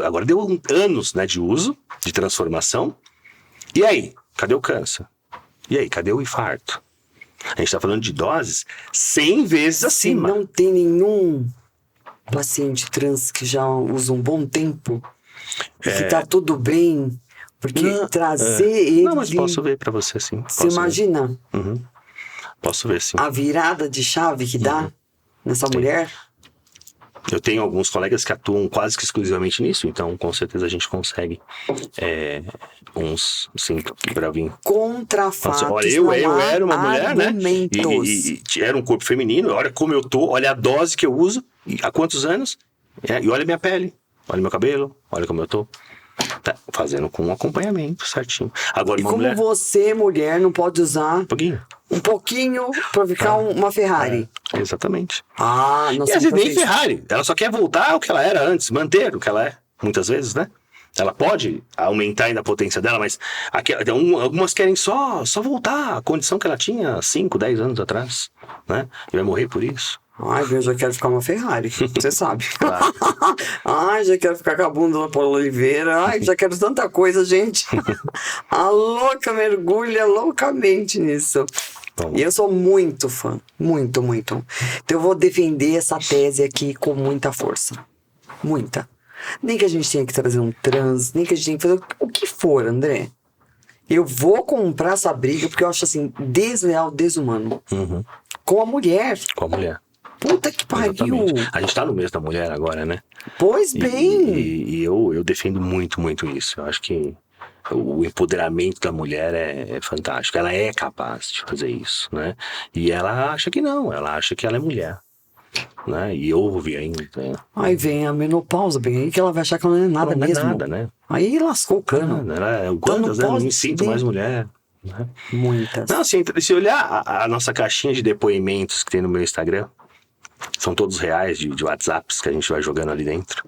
Agora deu anos, né, de uso, de transformação. E aí? Cadê o câncer? E aí? Cadê o infarto? A gente está falando de doses 100 vezes acima. Não tem nenhum paciente trans que já usa um bom tempo e que tá tudo bem. Porque trazer ele... Não, mas posso ver pra você, sim. Você imagina? Uhum. Posso ver, sim. A virada de chave que dá nessa mulher? Eu tenho alguns colegas que atuam quase que exclusivamente nisso, então com certeza a gente consegue uns, sim, pra vir. Contra fatos, olha, eu era uma mulher, né? E era um corpo feminino, olha como eu tô, olha a dose que eu uso, há quantos anos, e olha a minha pele, olha meu cabelo, olha como eu tô. Tá fazendo com um acompanhamento certinho. Agora, como mulher... você, mulher, não pode usar um pouquinho pra ficar uma Ferrari. Exatamente. Nossa, e às vezes nem Ferrari. Ela só quer voltar ao que ela era antes, manter o que ela é, muitas vezes, né? Ela pode aumentar ainda a potência dela, mas algumas querem só voltar à condição que ela tinha 5, 10 anos atrás, né? E vai morrer por isso. Eu já quero ficar uma Ferrari, você sabe. Claro. Já quero ficar com a bunda da Paula Oliveira. Já quero tanta coisa, gente. A louca mergulha loucamente nisso. E eu sou muito fã. Muito, muito. Então eu vou defender essa tese aqui com muita força. Muita. Nem que a gente tenha que trazer um trans, nem que a gente tenha que fazer o que for, André. Eu vou comprar essa briga porque eu acho assim, desleal, desumano. Uhum. Com a mulher. Com a mulher. Puta que pariu. Exatamente. A gente tá no mês da mulher agora, né? Pois bem. E eu defendo muito, muito isso. Eu acho que o empoderamento da mulher é fantástico. Ela é capaz de fazer isso, né? E ela acha que não, ela acha que ela é mulher. Né? E ouve ainda. Né? Aí vem a menopausa, bem aí que ela vai achar que ela não é nada Ela não é mesmo. nada, né? Aí lascou o cano. Quantas, né? Não pode me sinto ver. mais mulher. Né? Muitas. Não, assim, se olhar a nossa caixinha de depoimentos que tem no meu Instagram, são todos reais de WhatsApps que a gente vai jogando ali dentro.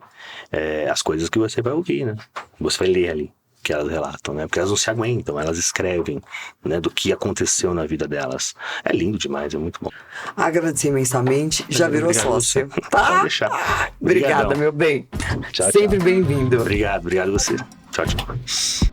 As coisas que você vai ouvir, né? Você vai ler ali, que elas relatam, né? Porque elas não se aguentam, elas escrevem, né? Do que aconteceu na vida delas. É lindo demais, é muito bom. Agradecer imensamente, já virou Obrigado, sócio. você. Tá? Pode deixar. Obrigada, Obrigadão. meu bem. Tchau, Sempre tchau. bem-vindo. Obrigado a você. Tchau, tchau.